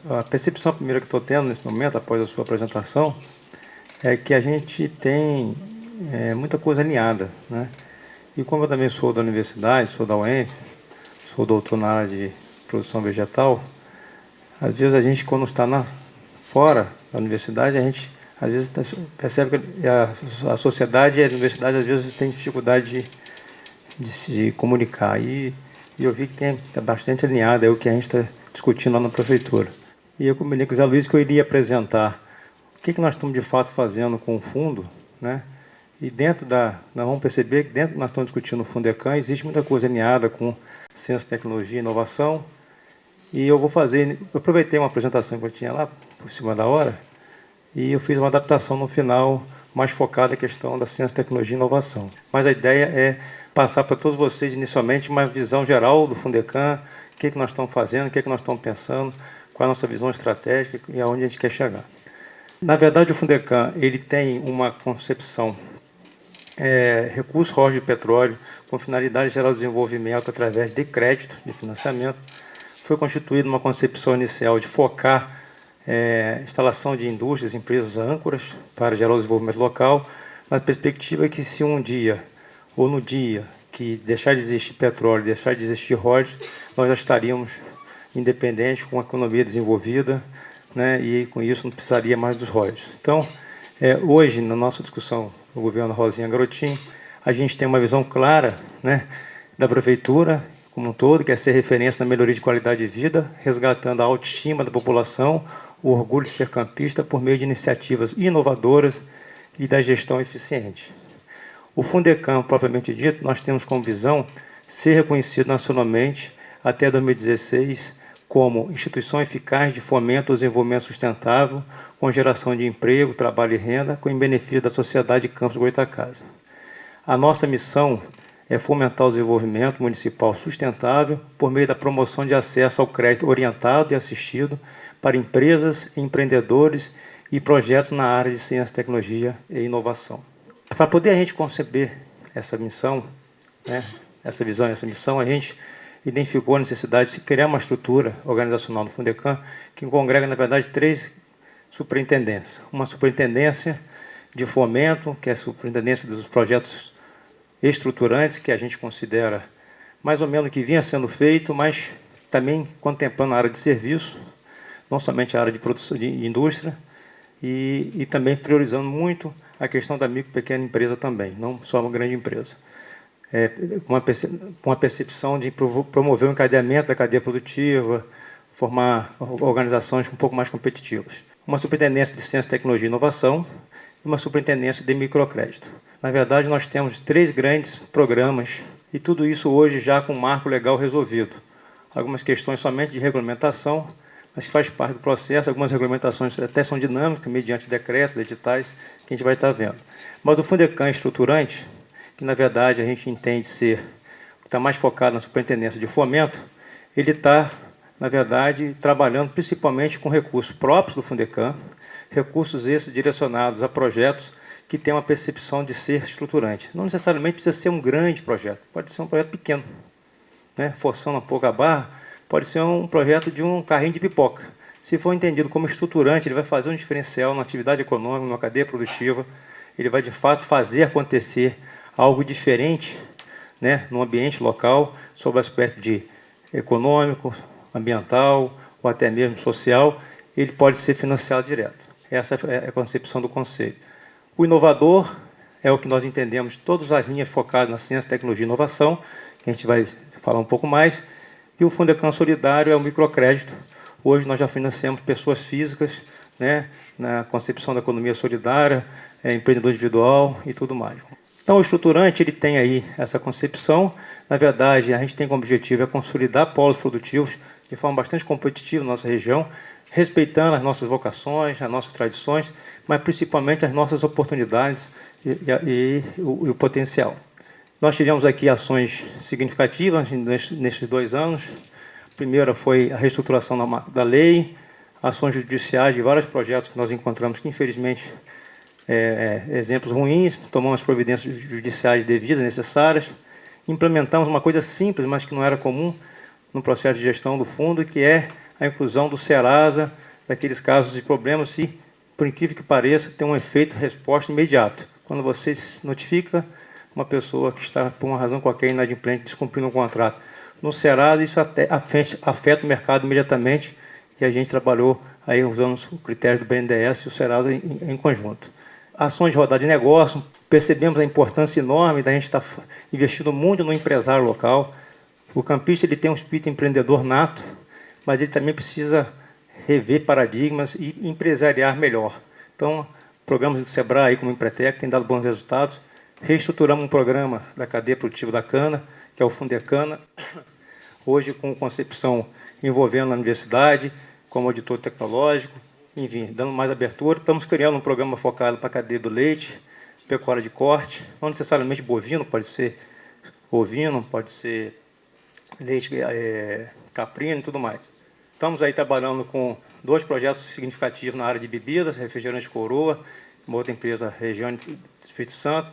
a percepção primeira que estou tendo nesse momento, após a sua apresentação, é que a gente tem muita coisa alinhada, né? E como eu também sou da universidade, sou da UENF, sou doutor na área de produção vegetal, às vezes a gente, quando está fora da universidade, a gente às vezes percebe que a sociedade e a universidade às vezes tem dificuldade de se comunicar. E eu vi que está bastante alinhado, é o que a gente está discutindo lá na prefeitura. E eu combinei com o Zé Luiz que eu iria apresentar o que nós estamos de fato fazendo com o fundo, né? E nós vamos perceber que dentro que nós estamos discutindo o Fundecam, existe muita coisa alinhada com ciência, tecnologia e inovação. E eu aproveitei uma apresentação que eu tinha lá, por cima da hora, e eu fiz uma adaptação no final, mais focada na questão da ciência, tecnologia e inovação. Mas a ideia é passar para todos vocês, inicialmente, uma visão geral do Fundecam, o que nós estamos fazendo, o que nós estamos pensando, qual é a nossa visão estratégica e aonde a gente quer chegar. Na verdade, o Fundecam ele tem uma concepção recurso rocha de petróleo com finalidade de gerar desenvolvimento através de crédito, de financiamento. Foi constituída uma concepção inicial de focar instalação de indústrias, empresas âncoras para gerar o desenvolvimento local, na perspectiva que se um dia, ou no dia que deixar de existir petróleo, deixar de existir royalties, nós já estaríamos independentes, com a economia desenvolvida, né, e com isso não precisaria mais dos royalties. Então, hoje, na nossa discussão do governo Rosinha Garotinho, a gente tem uma visão clara, né, da prefeitura como um todo, que é ser referência na melhoria de qualidade de vida, resgatando a autoestima da população, o orgulho de ser campista por meio de iniciativas inovadoras e da gestão eficiente. O Fundecam, propriamente dito, nós temos como visão ser reconhecido nacionalmente até 2016 como instituição eficaz de fomento ao desenvolvimento sustentável, com geração de emprego, trabalho e renda, com benefício da sociedade de Campos do Goytacazes. A nossa missão é fomentar o desenvolvimento municipal sustentável por meio da promoção de acesso ao crédito orientado e assistido para empresas, empreendedores e projetos na área de ciência, tecnologia e inovação. Para poder a gente conceber essa missão, né, essa visão e essa missão, a gente identificou a necessidade de se criar uma estrutura organizacional do Fundecam que congrega, na verdade, 3 superintendências. Uma superintendência de fomento, que é a superintendência dos projetos estruturantes, que a gente considera mais ou menos o que vinha sendo feito, mas também contemplando a área de serviço, não somente a área de produção de indústria, e também priorizando muito a questão da micro e pequena empresa também, não só uma grande empresa. Com a percepção de promover o encadeamento da cadeia produtiva, formar organizações um pouco mais competitivas. Uma superintendência de ciência, tecnologia e inovação e uma superintendência de microcrédito. Na verdade, nós temos 3 grandes programas e tudo isso hoje já com marco legal resolvido. Algumas questões somente de regulamentação, mas que faz parte do processo. Algumas regulamentações até são dinâmicas, mediante decretos, editais, que a gente vai estar vendo. Mas o Fundecam estruturante, que na verdade a gente entende ser, está mais focado na superintendência de fomento, ele está, na verdade, trabalhando principalmente com recursos próprios do Fundecam, recursos esses direcionados a projetos que têm uma percepção de ser estruturante. Não necessariamente precisa ser um grande projeto, pode ser um projeto pequeno, né? Forçando um pouco a barra, pode ser um projeto de um carrinho de pipoca. Se for entendido como estruturante, ele vai fazer um diferencial na atividade econômica, numa cadeia produtiva, ele vai de fato fazer acontecer algo diferente, né, no ambiente local, sob o aspecto de econômico, ambiental ou até mesmo social, ele pode ser financiado direto. Essa é a concepção do conselho. O inovador é o que nós entendemos, todas as linhas focadas na ciência, tecnologia e inovação, que a gente vai falar um pouco mais, e o Fundecam Solidário é o microcrédito. Hoje nós já financiamos pessoas físicas, né, na concepção da economia solidária, empreendedor individual e tudo mais. Então, o estruturante ele tem aí essa concepção. Na verdade, a gente tem como objetivo consolidar polos produtivos de forma bastante competitiva na nossa região, respeitando as nossas vocações, as nossas tradições, mas principalmente as nossas oportunidades e o potencial. Nós tivemos aqui ações significativas nesses 2 anos. A primeira foi a reestruturação da lei, ações judiciais de vários projetos que nós encontramos que, infelizmente, exemplos ruins, tomamos providências judiciais devidas, necessárias, implementamos uma coisa simples, mas que não era comum no processo de gestão do fundo, que é a inclusão do Serasa, daqueles casos de problemas e, por incrível que pareça, tem um efeito resposta imediato. Quando você notifica uma pessoa que está, por uma razão qualquer, inadimplente, descumprindo um contrato no Serasa, isso até afeta o mercado imediatamente, e a gente trabalhou aí usando o critério do BNDES e o Serasa em conjunto. Ações de rodada de negócio, percebemos a importância enorme da gente estar investindo muito no empresário local. O campista ele tem um espírito empreendedor nato, mas ele também precisa rever paradigmas e empresariar melhor. Então, programas do Sebrae, aí, como o Empretec, têm dado bons resultados. Reestruturamos um programa da cadeia produtiva da cana, que é o Fundecana, hoje com concepção envolvendo a universidade, como auditor tecnológico, enfim, dando mais abertura. Estamos criando um programa focado para a cadeia do leite, pecuária de corte, não necessariamente bovino, pode ser ovino, pode ser leite caprino e tudo mais. Estamos aí trabalhando com 2 projetos significativos na área de bebidas, refrigerante Coroa, uma outra empresa região do Espírito Santo.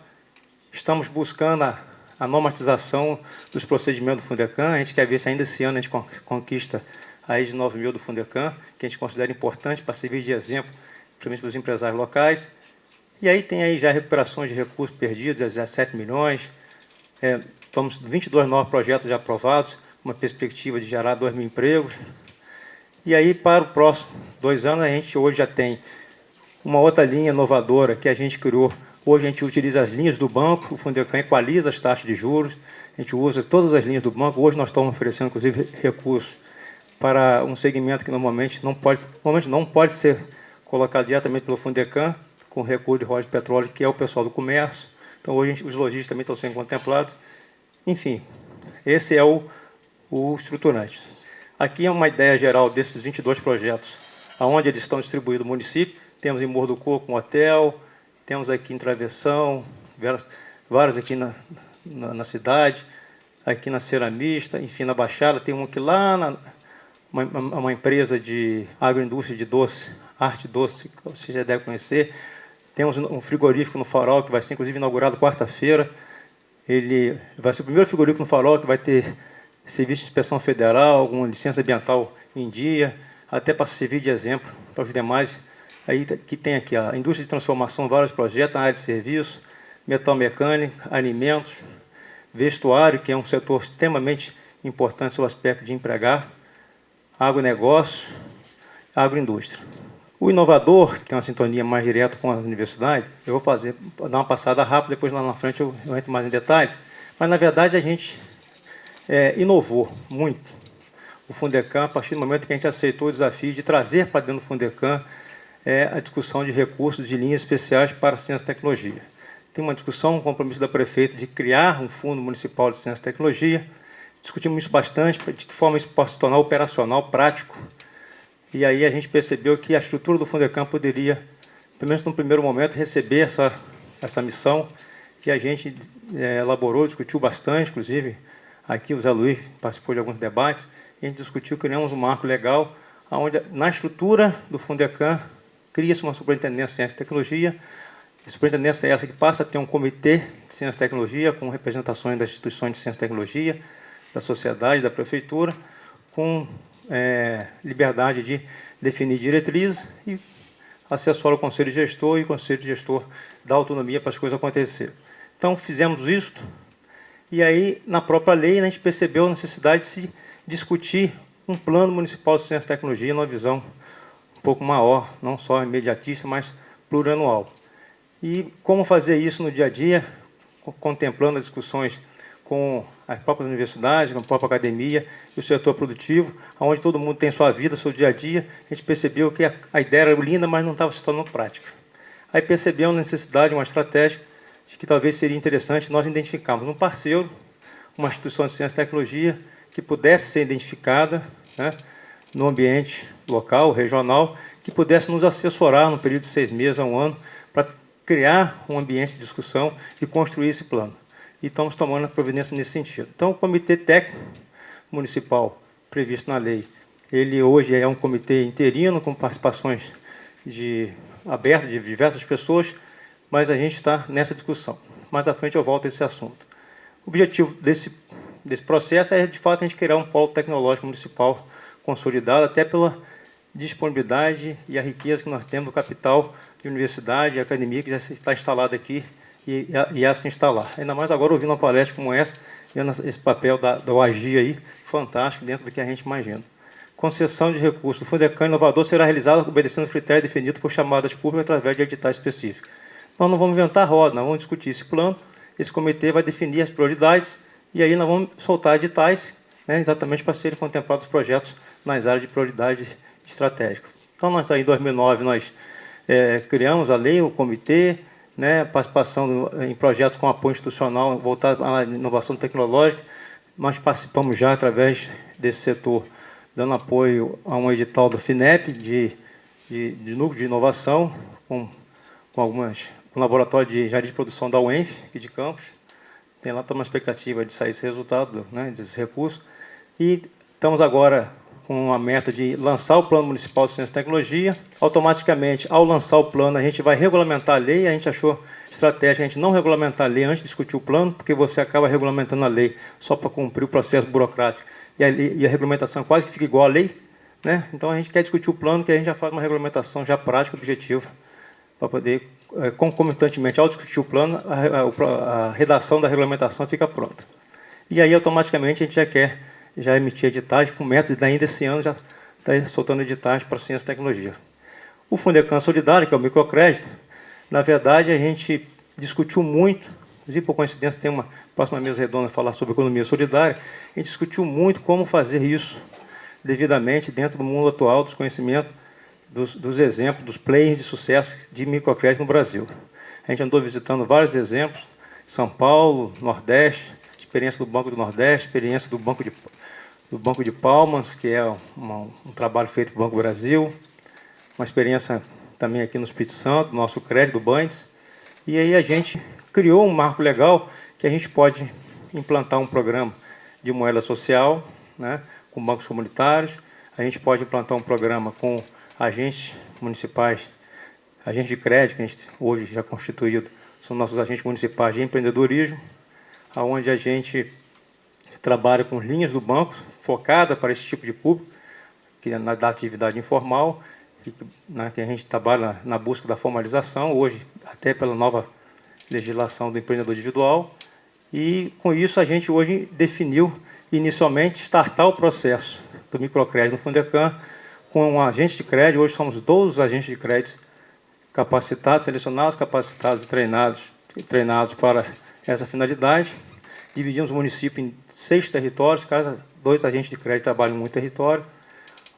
Estamos buscando a normatização dos procedimentos do Fundecam. A gente quer ver se ainda esse ano a gente conquista a ISO 9000 do Fundecam, que a gente considera importante para servir de exemplo, principalmente para os empresários locais. E aí tem aí já recuperações de recursos perdidos, 17 milhões. Estamos 22 novos projetos já aprovados, uma perspectiva de gerar 2.000 empregos. E aí, para o próximo 2 anos, a gente hoje já tem uma outra linha inovadora que a gente criou. Hoje a gente utiliza as linhas do banco, o Fundecam equaliza as taxas de juros, a gente usa todas as linhas do banco. Hoje nós estamos oferecendo, inclusive, recursos para um segmento que normalmente não pode ser colocado diretamente pelo Fundecam, com recurso de royalties de petróleo, que é o pessoal do comércio. Então, hoje os lojistas também estão sendo contemplados. Enfim, esse é o estruturante. Aqui é uma ideia geral desses 22 projetos, aonde eles estão distribuídos no município. Temos em Morro do Coco um hotel, temos aqui em Travessão, vários aqui na cidade, aqui na Ceramista, enfim, na Baixada. Tem um aqui lá, uma empresa de agroindústria de doce, Arte Doce, que você já deve conhecer. Temos um frigorífico no Farol, que vai ser, inclusive, inaugurado quarta-feira. Ele vai ser o primeiro frigorífico no Farol que vai ter serviço de inspeção federal, alguma licença ambiental em dia, até para servir de exemplo para os demais. Aí que tem aqui a indústria de transformação, vários projetos na área de serviço, metal mecânico, alimentos, vestuário, que é um setor extremamente importante no aspecto de empregar, agronegócio, agroindústria. O inovador, que tem uma sintonia mais direta com a universidade, eu vou dar uma passada rápida, depois lá na frente eu entro mais em detalhes, mas na verdade a gente inovou muito o Fundecam a partir do momento que a gente aceitou o desafio de trazer para dentro do Fundecam a discussão de recursos de linhas especiais para ciência e tecnologia. Tem uma discussão, um compromisso da prefeita de criar um fundo municipal de ciência e tecnologia. Discutimos isso bastante, de que forma isso pode se tornar operacional, prático. E aí a gente percebeu que a estrutura do Fundecam poderia, pelo menos no primeiro momento, receber essa missão, que a gente elaborou, discutiu bastante, inclusive aqui o Zé Luiz participou de alguns debates. A gente discutiu, criamos um marco legal, onde na estrutura do Fundecam cria-se uma superintendência de ciência e tecnologia. A superintendência é essa que passa a ter um comitê de ciência e tecnologia, com representações das instituições de ciência e tecnologia, da sociedade, da prefeitura, com liberdade de definir diretrizes e assessora o conselho gestor, e o conselho gestor dá autonomia para as coisas acontecerem. Então, fizemos isso, e aí, na própria lei, a gente percebeu a necessidade de se discutir um plano municipal de ciência e tecnologia numa visão um pouco maior, não só imediatista, mas plurianual. E como fazer isso no dia a dia, contemplando as discussões com as próprias universidades, com a própria academia e o setor produtivo, onde todo mundo tem sua vida, seu dia a dia. A gente percebeu que a ideia era linda, mas não estava se tornando prática. Aí percebemos a necessidade, uma estratégia, de que talvez seria interessante nós identificarmos um parceiro, uma instituição de ciência e tecnologia, que pudesse ser identificada, né, no ambiente local, regional, que pudesse nos assessorar no período de 6 meses a 1 ano, para criar um ambiente de discussão e construir esse plano. E estamos tomando a providência nesse sentido. Então, o Comitê Técnico Municipal, previsto na lei, ele hoje é um comitê interino, com participações abertas de diversas pessoas, mas a gente está nessa discussão. Mais à frente eu volto a esse assunto. O objetivo desse processo é, de fato, a gente criar um polo tecnológico municipal consolidado, até pela disponibilidade e a riqueza que nós temos do capital de universidade e academia que já está instalado aqui e a se instalar. Ainda mais agora ouvindo uma palestra como essa, vendo esse papel do AGI aí, fantástico, dentro do que a gente imagina. Concessão de recursos do Fundecam inovador será realizada obedecendo os critérios definidos por chamadas públicas através de editais específicos. Nós não vamos inventar roda, nós vamos discutir esse plano, esse comitê vai definir as prioridades e aí nós vamos soltar editais, né, exatamente para serem contemplados os projetos nas áreas de prioridade estratégica. Então, nós aí em 2009, nós criamos a lei, o comitê, né, participação em projetos com apoio institucional voltado à inovação tecnológica. Nós participamos já, através desse setor, dando apoio a um edital do FINEP, de núcleo de inovação, com um laboratório de engenharia de produção da UENF, aqui de Campos. Tem lá toda uma expectativa de sair esse resultado, né, desses recursos. E estamos agora com a meta de lançar o Plano Municipal de Ciência e Tecnologia. Automaticamente, ao lançar o plano, a gente vai regulamentar a lei. A gente achou estratégico a gente não regulamentar a lei antes de discutir o plano, porque você acaba regulamentando a lei só para cumprir o processo burocrático. E a regulamentação quase que fica igual à lei, né? Então, a gente quer discutir o plano, que a gente já faz uma regulamentação já prática, objetiva, para poder, concomitantemente, ao discutir o plano, a redação da regulamentação fica pronta. E aí, automaticamente, a gente já quer emitir editais com método, ainda esse ano já está soltando editais para ciência e tecnologia. O Fundecam Solidário, que é o microcrédito, na verdade, a gente discutiu muito, inclusive por coincidência tem uma próxima mesa redonda a falar sobre economia solidária, a gente discutiu muito como fazer isso devidamente dentro do mundo atual dos conhecimentos, dos exemplos, dos players de sucesso de microcrédito no Brasil. A gente andou visitando vários exemplos, São Paulo, Nordeste, experiência do Banco do Nordeste, experiência do Banco de Palmas, que é um trabalho feito pelo Banco do Brasil, uma experiência também aqui no Espírito Santo, nosso crédito, do Bandes. E aí a gente criou um marco legal que a gente pode implantar um programa de moeda social, né, com bancos comunitários, a gente pode implantar um programa com agentes municipais, agentes de crédito, que a gente hoje já constituído, são nossos agentes municipais de empreendedorismo, onde a gente trabalha com linhas do banco, focada para esse tipo de público, que é da atividade informal, que a gente trabalha na busca da formalização, hoje até pela nova legislação do empreendedor individual, e com isso a gente hoje definiu inicialmente startar o processo do microcrédito no Fundecam com um agente de crédito. Hoje somos 12 agentes de crédito capacitados, selecionados, capacitados e treinados para essa finalidade. Dividimos o município em 6 territórios, cada 2 agentes de crédito trabalham em um território,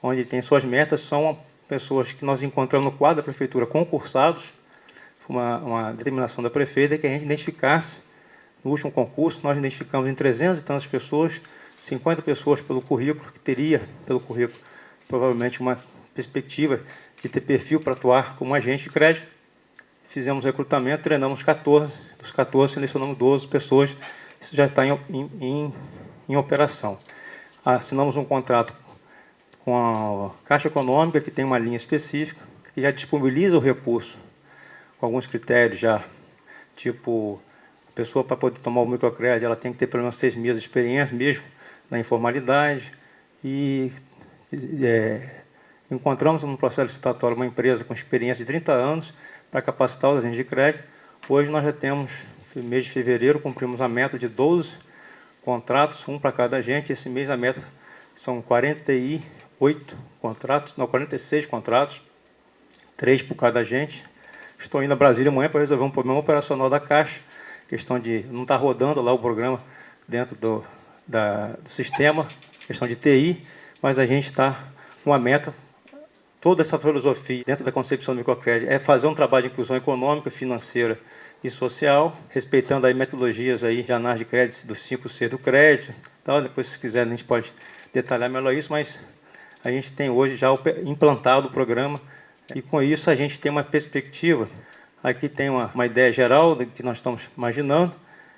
onde tem suas metas, são pessoas que nós encontramos no quadro da prefeitura concursados, uma determinação da prefeita que a gente identificasse. No último concurso, nós identificamos em 300 e tantas pessoas, 50 pessoas pelo currículo, que teria, pelo currículo, provavelmente uma perspectiva de ter perfil para atuar como agente de crédito. Fizemos recrutamento, treinamos 14, dos 14 selecionamos 12 pessoas, isso já está em operação. Assinamos um contrato com a Caixa Econômica, que tem uma linha específica, que já disponibiliza o recurso, com alguns critérios já, tipo, a pessoa para poder tomar o microcrédito, ela tem que ter pelo menos 6 meses de experiência, mesmo na informalidade, e encontramos no processo licitatório uma empresa com experiência de 30 anos para capacitar os agentes de crédito. Hoje nós já temos, no mês de fevereiro, cumprimos a meta de 12 contratos, um para cada agente. Esse mês a meta são 48 contratos, não, 46 contratos, 3 por cada agente. Estou indo a Brasília amanhã para resolver um problema operacional da Caixa, questão de não estar rodando lá o programa dentro do sistema, questão de TI, mas a gente está com uma meta. Toda essa filosofia dentro da concepção do microcrédito é fazer um trabalho de inclusão econômica, financeira e social, respeitando aí metodologias aí de análise de crédito dos 5C do crédito. Então, depois, se quiser, a gente pode detalhar melhor isso, mas a gente tem hoje já implantado o programa e com isso a gente tem uma perspectiva. Aqui tem uma ideia geral do que nós estamos imaginando.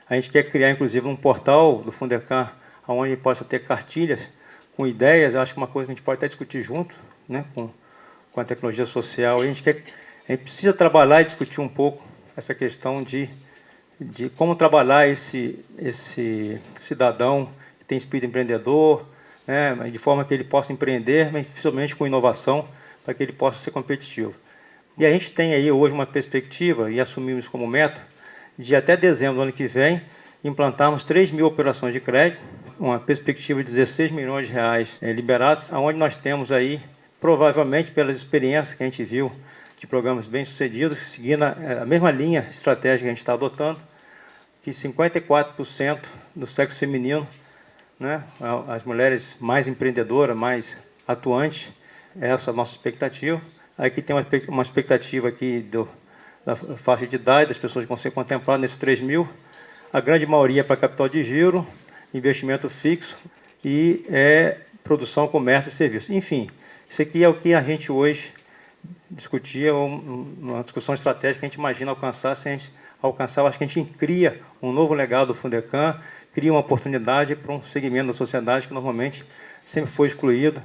A gente quer criar, inclusive, um portal do Fundecam, onde possa ter cartilhas com ideias. Eu acho que uma coisa que a gente pode até discutir junto, né, com a tecnologia social. A gente precisa trabalhar e discutir um pouco essa questão de como trabalhar esse cidadão que tem espírito empreendedor, né, de forma que ele possa empreender, mas principalmente com inovação, para que ele possa ser competitivo. E a gente tem aí hoje uma perspectiva, e assumimos como meta, de até dezembro do ano que vem, implantarmos 3.000 operações de crédito, uma perspectiva de 16 milhões de reais liberados, onde nós temos aí, provavelmente pelas experiências que a gente viu de programas bem-sucedidos, seguindo a mesma linha estratégica que a gente está adotando, que 54% do sexo feminino, né, as mulheres mais empreendedoras, mais atuantes, essa é a nossa expectativa. Aqui tem uma expectativa aqui da faixa de idade, das pessoas que vão ser contempladas nesses 3.000, a grande maioria para capital de giro, investimento fixo e produção, comércio e serviço. Enfim, isso aqui é o que a gente hoje discutia, uma discussão estratégica que a gente imagina alcançar. Se a gente alcançar, eu acho que a gente cria um novo legado do Fundecam, cria uma oportunidade para um segmento da sociedade que normalmente sempre foi excluído,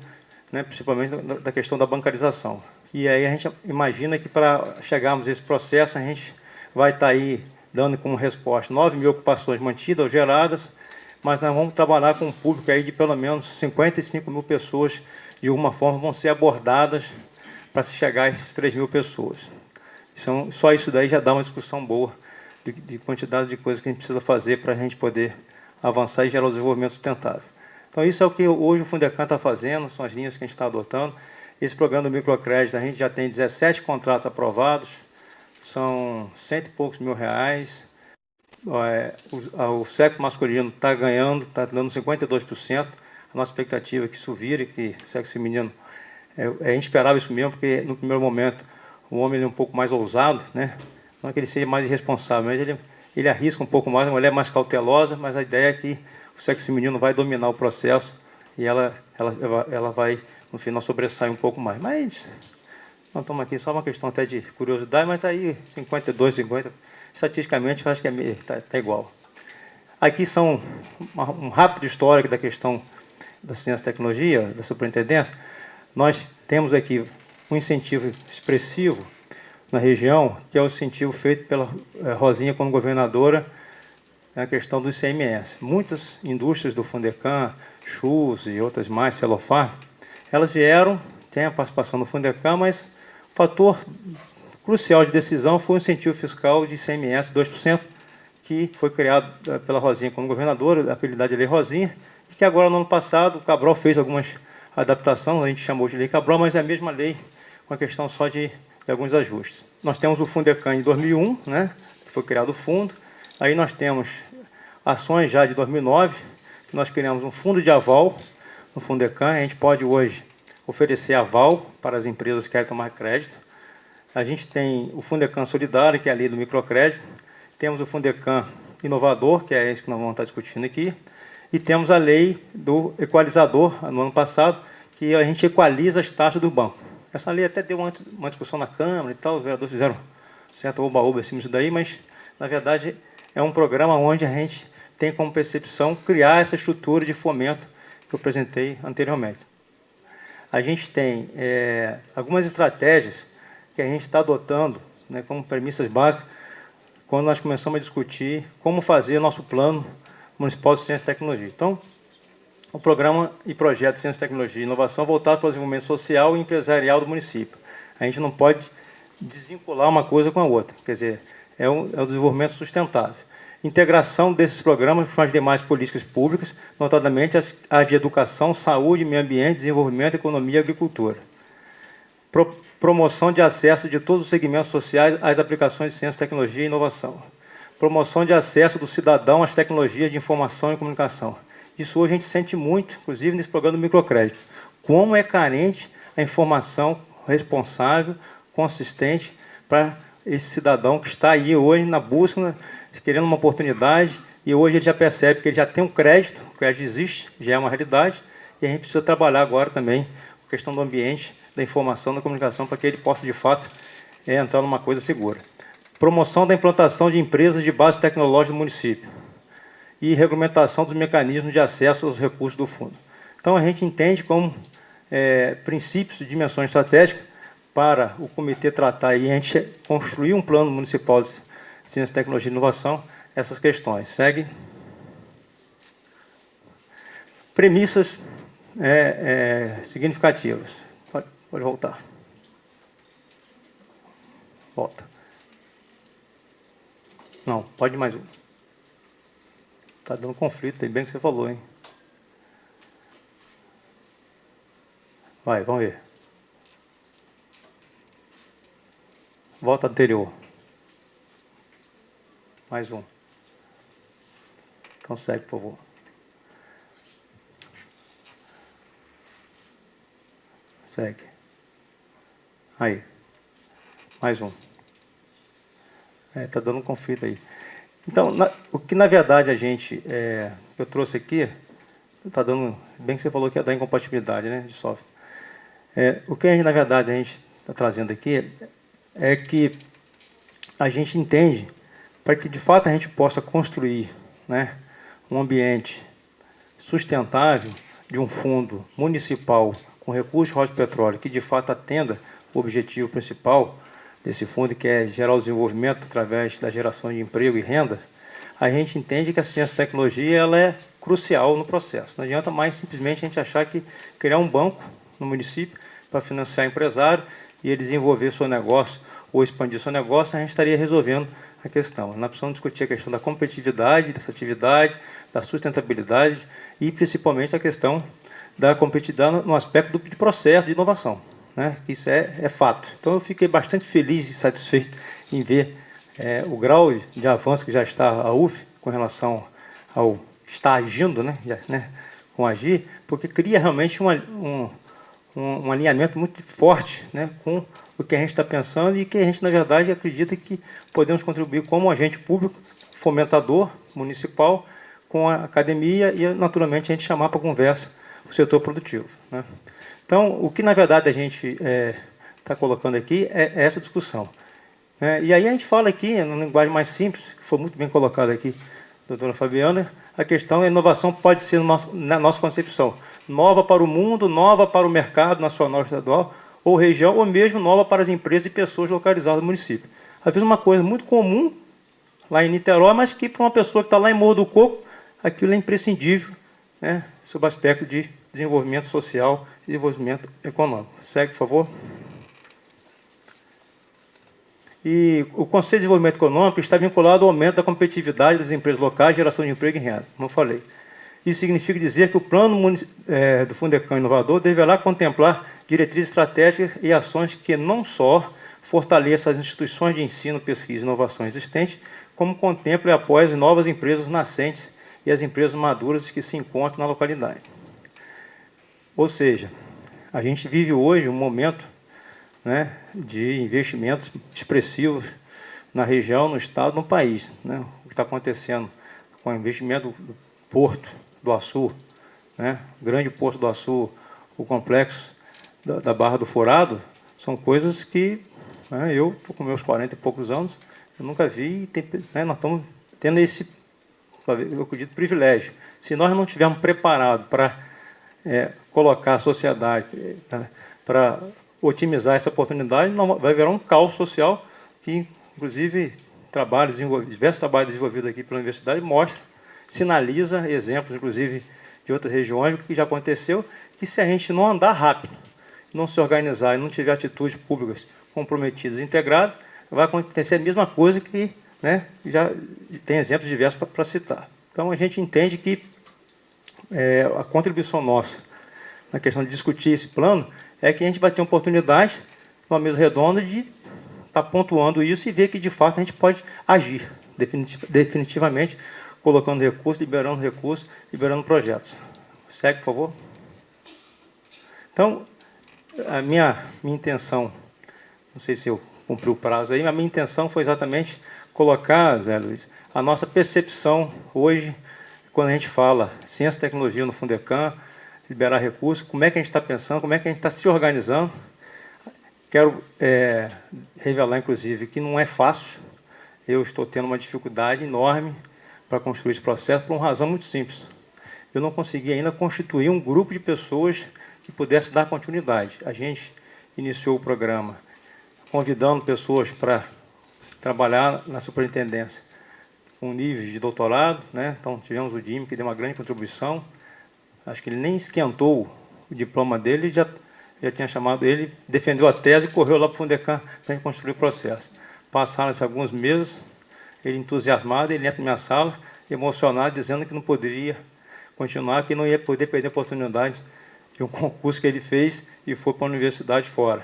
né, principalmente da questão da bancarização. E aí a gente imagina que para chegarmos a esse processo, a gente vai estar aí dando como resposta 9.000 ocupações mantidas ou geradas, mas nós vamos trabalhar com um público aí de pelo menos 55.000 pessoas, de alguma forma vão ser abordadas para se chegar a essas 3.000 pessoas. Só isso daí já dá uma discussão boa de quantidade de coisas que a gente precisa fazer para a gente poder avançar e gerar o desenvolvimento sustentável. Então, isso é o que hoje o Fundecam está fazendo, são as linhas que a gente está adotando. Esse programa do microcrédito, a gente já tem 17 contratos aprovados, são 100 e poucos mil reais. O sexo masculino está ganhando, está dando 52%. A nossa expectativa é que isso vire, que o sexo feminino... a gente esperava isso mesmo, porque no primeiro momento o homem é um pouco mais ousado, né? Não é que ele seja mais irresponsável, mas ele arrisca um pouco mais, a mulher é mais cautelosa, mas a ideia é que o sexo feminino vai dominar o processo e ela vai, no final, sobressair um pouco mais. Mas nós estamos aqui só uma questão até de curiosidade, mas aí 52, 50, estatisticamente eu acho que está igual. Aqui são um rápido histórico da questão da ciência e tecnologia, da superintendência. Nós temos aqui um incentivo expressivo na região, que é o incentivo feito pela Rosinha como governadora, na questão do ICMS. Muitas indústrias do Fundecam, Chus e outras mais, Celofar, elas vieram, tem a participação do Fundecam, mas o fator crucial de decisão foi o incentivo fiscal de ICMS 2%, que foi criado pela Rosinha como governadora, apelidada de Lei Rosinha, e que agora, no ano passado, o Cabral fez algumas adaptações, a gente chamou de Lei Cabral, mas é a mesma lei, com a questão só de alguns ajustes. Nós temos o Fundecam em 2001, né, que foi criado o fundo. Aí nós temos ações já de 2009, que nós criamos um fundo de aval no Fundecam. A gente pode hoje oferecer aval para as empresas que querem tomar crédito. A gente tem o Fundecam Solidário, que é a lei do microcrédito. Temos o Fundecam Inovador, que é esse que nós vamos estar discutindo aqui. E temos a lei do equalizador, no ano passado, que a gente equaliza as taxas do banco. Essa lei até deu uma discussão na Câmara e tal, os vereadores fizeram certo oba-oba em cima disso daí, mas, na verdade, é um programa onde a gente tem como percepção criar essa estrutura de fomento que eu apresentei anteriormente. A gente tem algumas estratégias que a gente está adotando, né, como premissas básicas, quando nós começamos a discutir como fazer nosso plano municipal de ciência e tecnologia. Então, o programa e projeto de ciência, tecnologia e inovação voltado para o desenvolvimento social e empresarial do município. A gente não pode desvincular uma coisa com a outra, quer dizer, é o desenvolvimento sustentável. Integração desses programas com as demais políticas públicas, notadamente as de educação, saúde, meio ambiente, desenvolvimento, economia e agricultura. Promoção de acesso de todos os segmentos sociais às aplicações de ciência, tecnologia e inovação. Promoção de acesso do cidadão às tecnologias de informação e comunicação. Isso hoje a gente sente muito, inclusive nesse programa do microcrédito. Como é carente a informação responsável, consistente, para esse cidadão que está aí hoje na busca, querendo uma oportunidade, e hoje ele já percebe que ele já tem um crédito, o crédito existe, já é uma realidade, e a gente precisa trabalhar agora também a questão do ambiente, da informação, da comunicação, para que ele possa, de fato, entrar numa coisa segura. Promoção da implantação de empresas de base tecnológica do município e regulamentação dos mecanismos de acesso aos recursos do fundo. Então, a gente entende como princípios de dimensão estratégica para o comitê tratar e a gente construir um plano municipal de ciência, tecnologia e inovação, essas questões. Segue. Premissas significativas. Pode voltar. Volta. Não, pode mais um. Está dando conflito aí, bem que você falou, hein? Vai, vamos ver. Volta anterior. Mais um. Então segue, por favor. Segue. Aí. Mais um. Está dando um conflito aí. Então, o que na verdade eu trouxe aqui, está dando, bem que você falou que ia dar incompatibilidade, né, de software. O que na verdade a gente está trazendo aqui é que a gente entende para que de fato a gente possa construir, né, um ambiente sustentável de um fundo municipal com recursos de royalties de petróleo que de fato atenda o objetivo principal desse fundo, que é gerar o desenvolvimento através da geração de emprego e renda. A gente entende que a ciência e tecnologia ela é crucial no processo. Não adianta mais simplesmente a gente achar que criar um banco no município para financiar empresário e ele desenvolver seu negócio ou expandir seu negócio, a gente estaria resolvendo a questão. Nós precisamos discutir a questão da competitividade dessa atividade, da sustentabilidade e principalmente a questão da competitividade no aspecto de processo de inovação, né? Isso é fato. Então eu fiquei bastante feliz e satisfeito em ver o grau de avanço que já está a UF com relação ao está agindo, né, com agir, porque cria realmente um alinhamento muito forte, né, com o que a gente está pensando e que a gente, na verdade, acredita que podemos contribuir como agente público, fomentador municipal, com a academia e, naturalmente, a gente chamar para conversa o setor produtivo, né. Então, o que, na verdade, a gente está colocando aqui é essa discussão. E aí a gente fala aqui, numa linguagem mais simples, que foi muito bem colocado aqui, doutora Fabiana, a questão da inovação pode ser, na nossa concepção, nova para o mundo, nova para o mercado nacional, estadual ou região, ou mesmo nova para as empresas e pessoas localizadas no município. Às vezes uma coisa muito comum lá em Niterói, mas que para uma pessoa que está lá em Morro do Coco, aquilo é imprescindível, né, sob o aspecto de desenvolvimento social e desenvolvimento econômico. Segue, por favor. E o Conselho de Desenvolvimento Econômico está vinculado ao aumento da competitividade das empresas locais, geração de emprego e renda, como eu falei. Isso significa dizer que o plano do Fundecam Inovador deverá contemplar diretrizes estratégicas e ações que não só fortaleçam as instituições de ensino, pesquisa e inovação existentes, como contemple e apoie as novas empresas nascentes e as empresas maduras que se encontram na localidade. Ou seja, a gente vive hoje um momento, né, de investimentos expressivos na região, no estado, no país, né? O que está acontecendo com o investimento do Porto do Açu, né? O grande Porto do Açu, o complexo da Barra do Furado, são coisas que, né, eu estou com meus 40 e poucos anos, eu nunca vi, né, nós estamos tendo esse, eu acredito, privilégio. Se nós não estivermos preparados para colocar a sociedade para otimizar essa oportunidade, não, vai virar um caos social que, inclusive, diversos trabalhos desenvolvidos aqui pela universidade sinaliza exemplos, inclusive, de outras regiões, o que já aconteceu, que se a gente não andar rápido, não se organizar e não tiver atitudes públicas comprometidas e integradas, vai acontecer a mesma coisa que, né, já tem exemplos diversos para citar. Então, a gente entende que a contribuição nossa na questão de discutir esse plano é que a gente vai ter uma oportunidade, numa mesa redonda, de estar pontuando isso e ver que, de fato, a gente pode agir definitivamente, colocando recursos, liberando projetos. Segue, por favor. Então, a minha intenção, não sei se eu cumpri o prazo aí, mas a minha intenção foi exatamente colocar, Zé Luiz, a nossa percepção hoje, quando a gente fala ciência e tecnologia no Fundecam, liberar recursos, como é que a gente está pensando, como é que a gente está se organizando. Quero revelar, inclusive, que não é fácil. Eu estou tendo uma dificuldade enorme para construir esse processo por uma razão muito simples. Eu não consegui ainda constituir um grupo de pessoas que pudesse dar continuidade. A gente iniciou o programa convidando pessoas para trabalhar na superintendência com níveis de doutorado, né? Então tivemos o Dime, que deu uma grande contribuição. Acho que ele nem esquentou o diploma dele, já tinha chamado ele, defendeu a tese e correu lá para o Fundecam para a gente construir o processo. Passaram-se alguns meses, ele entusiasmado, ele entra na minha sala, emocionado, dizendo que não poderia continuar, que não ia poder perder a oportunidade de um concurso que ele fez e foi para a universidade fora.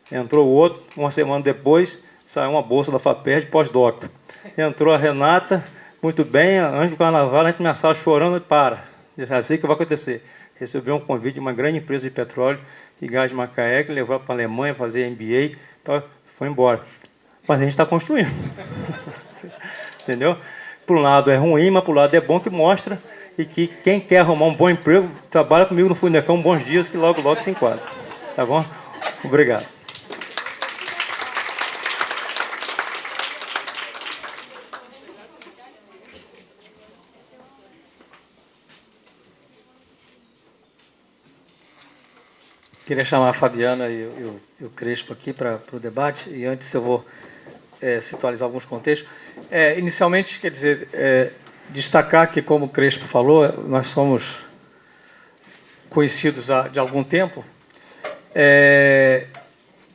Entrou o outro, uma semana depois, saiu uma bolsa da FAPERJ pós-doc. Entrou a Renata, muito bem, antes do carnaval, entra na minha sala chorando e para. Já sei o que vai acontecer. Recebeu um convite de uma grande empresa de petróleo e gás de Macaé, que levou para a Alemanha fazer MBA, então foi embora. Mas a gente está construindo. Entendeu? Por um lado é ruim, mas por um lado é bom, que mostra e que quem quer arrumar um bom emprego, trabalha comigo no Fundecam bons dias, que logo, logo se enquadra. Tá bom? Obrigado. Queria chamar a Fabiana e o Crespo aqui para o debate, e antes eu vou situalizar alguns contextos. Inicialmente, quer dizer, destacar que, como o Crespo falou, nós somos conhecidos de algum tempo,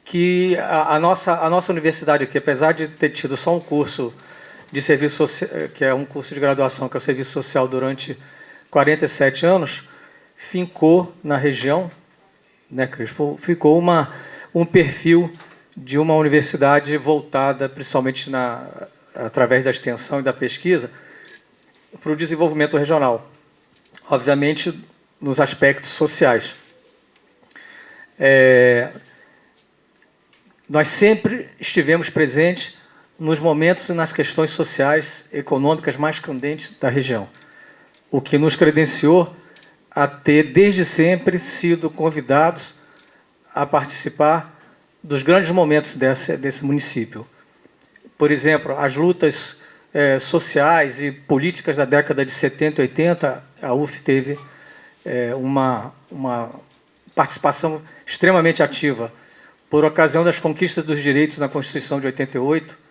que a nossa universidade aqui, apesar de ter tido só um curso de serviço social, que é um curso de graduação, que é o serviço social, durante 47 anos, fincou na região, né, Crespo, ficou um perfil de uma universidade voltada, principalmente através da extensão e da pesquisa, para o desenvolvimento regional, obviamente nos aspectos sociais. Nós sempre estivemos presentes nos momentos e nas questões sociais, econômicas mais candentes da região, o que nos credenciou a ter, desde sempre, sido convidados a participar dos grandes momentos desse município. Por exemplo, as lutas sociais e políticas da década de 70 e 80, a UF teve uma participação extremamente ativa. Por ocasião das conquistas dos direitos na Constituição de 88,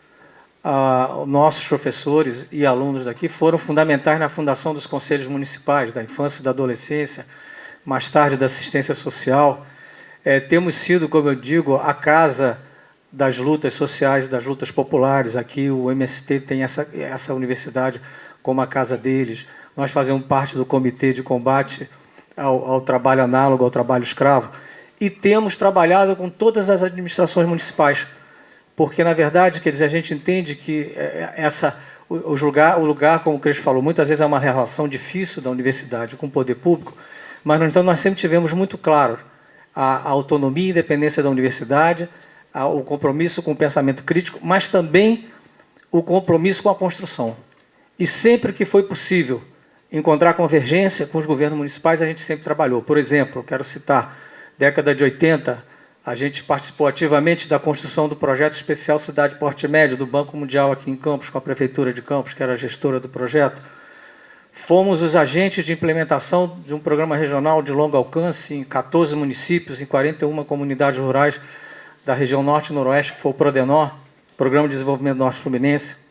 nossos professores e alunos daqui foram fundamentais na fundação dos conselhos municipais, da infância e da adolescência, mais tarde da assistência social. Temos sido, como eu digo, a casa das lutas sociais, das lutas populares. Aqui o MST tem essa universidade como a casa deles. Nós fazemos parte do comitê de combate ao trabalho análogo, ao trabalho escravo, e temos trabalhado com todas as administrações municipais, porque, na verdade, quer dizer, a gente entende que o lugar, como o Crespo falou, muitas vezes é uma relação difícil da universidade com o poder público, mas, no entanto, nós sempre tivemos muito claro a autonomia e independência da universidade, o compromisso com o pensamento crítico, mas também o compromisso com a construção. E sempre que foi possível encontrar convergência com os governos municipais, a gente sempre trabalhou. Por exemplo, eu quero citar, década de 80, a gente participou ativamente da construção do projeto especial Cidade Porte Médio, do Banco Mundial aqui em Campos, com a Prefeitura de Campos, que era a gestora do projeto. Fomos os agentes de implementação de um programa regional de longo alcance em 14 municípios, em 41 comunidades rurais da região Norte e Noroeste, que foi o Prodenor, Programa de Desenvolvimento Norte Fluminense.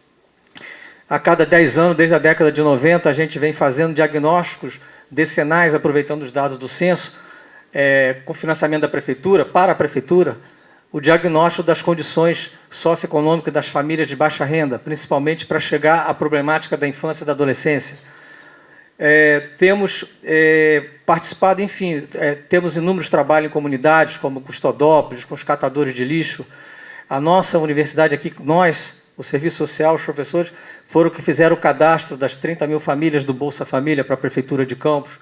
A cada 10 anos, desde a década de 90, a gente vem fazendo diagnósticos decenais, aproveitando os dados do censo, com financiamento da Prefeitura, para a Prefeitura, o diagnóstico das condições socioeconômicas das famílias de baixa renda, principalmente para chegar à problemática da infância e da adolescência. Temos participado, enfim, temos inúmeros trabalhos em comunidades, como Custodópolis, com os catadores de lixo. A nossa universidade aqui, nós, o Serviço Social, os professores, foram que fizeram o cadastro das 30 mil famílias do Bolsa Família para a Prefeitura de Campos.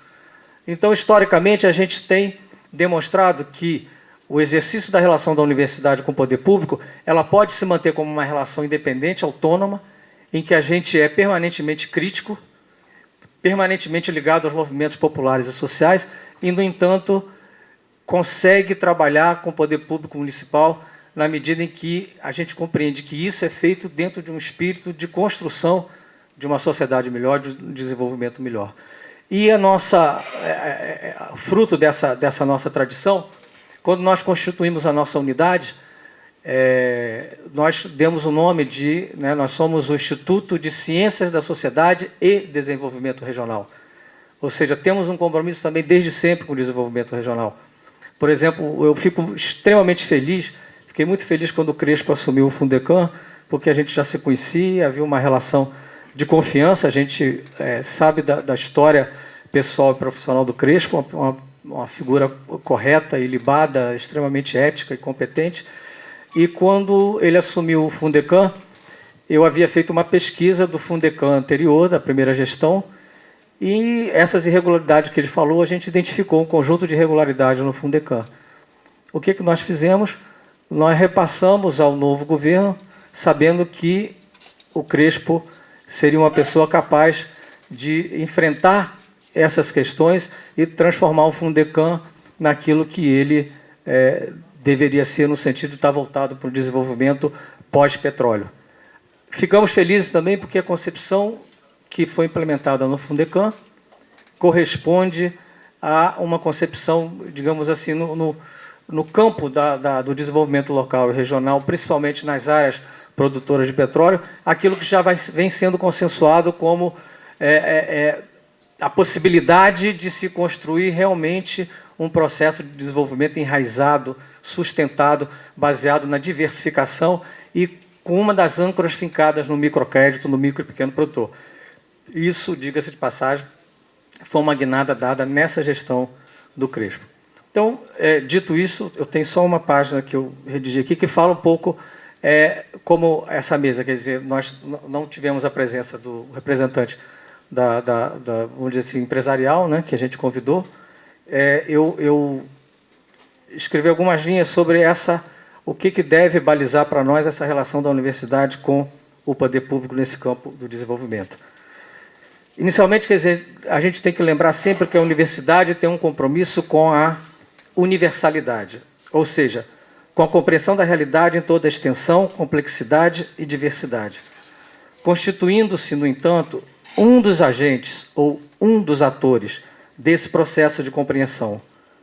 Então, historicamente, a gente tem demonstrado que o exercício da relação da universidade com o poder público, ela pode se manter como uma relação independente, autônoma, em que a gente é permanentemente crítico, permanentemente ligado aos movimentos populares e sociais, e, no entanto, consegue trabalhar com o poder público municipal na medida em que a gente compreende que isso é feito dentro de um espírito de construção de uma sociedade melhor, de um desenvolvimento melhor. E fruto dessa nossa tradição, quando nós constituímos a nossa unidade, nós demos o nome nós somos o Instituto de Ciências da Sociedade e Desenvolvimento Regional. Ou seja, temos um compromisso também desde sempre com o desenvolvimento regional. Por exemplo, eu fico extremamente feliz, fiquei muito feliz quando o Crespo assumiu o Fundecam, porque a gente já se conhecia, havia uma relação de confiança, a gente sabe da história pessoal e profissional do Crespo, uma figura correta, ilibada, extremamente ética e competente. E quando ele assumiu o Fundecam, eu havia feito uma pesquisa do Fundecam anterior, da primeira gestão, e essas irregularidades que ele falou, a gente identificou um conjunto de irregularidades no Fundecam. O que nós fizemos? Nós repassamos ao novo governo, sabendo que o Crespo seria uma pessoa capaz de enfrentar essas questões e transformar o Fundecam naquilo que ele deveria ser, no sentido de estar voltado para o desenvolvimento pós-petróleo. Ficamos felizes também porque a concepção que foi implementada no Fundecam corresponde a uma concepção, digamos assim, no campo do desenvolvimento local e regional, principalmente nas áreas produtoras de petróleo, aquilo que já vem sendo consensuado como a possibilidade de se construir realmente um processo de desenvolvimento enraizado, sustentado, baseado na diversificação e com uma das âncoras fincadas no microcrédito, no micro e pequeno produtor. Isso, diga-se de passagem, foi uma guinada dada nessa gestão do Crespo. Então, dito isso, eu tenho só uma página que eu redigi aqui que fala um pouco como essa mesa, quer dizer, nós não tivemos a presença do representante vamos dizer assim, empresarial, né, que a gente convidou. Eu escrevi algumas linhas sobre o que deve balizar para nós essa relação da universidade com o poder público nesse campo do desenvolvimento. Inicialmente, quer dizer, a gente tem que lembrar sempre que a universidade tem um compromisso com a universalidade, ou seja, com a compreensão da realidade em toda a extensão, complexidade e diversidade, constituindo-se, no entanto, um dos agentes ou um dos atores desse processo de compreensão.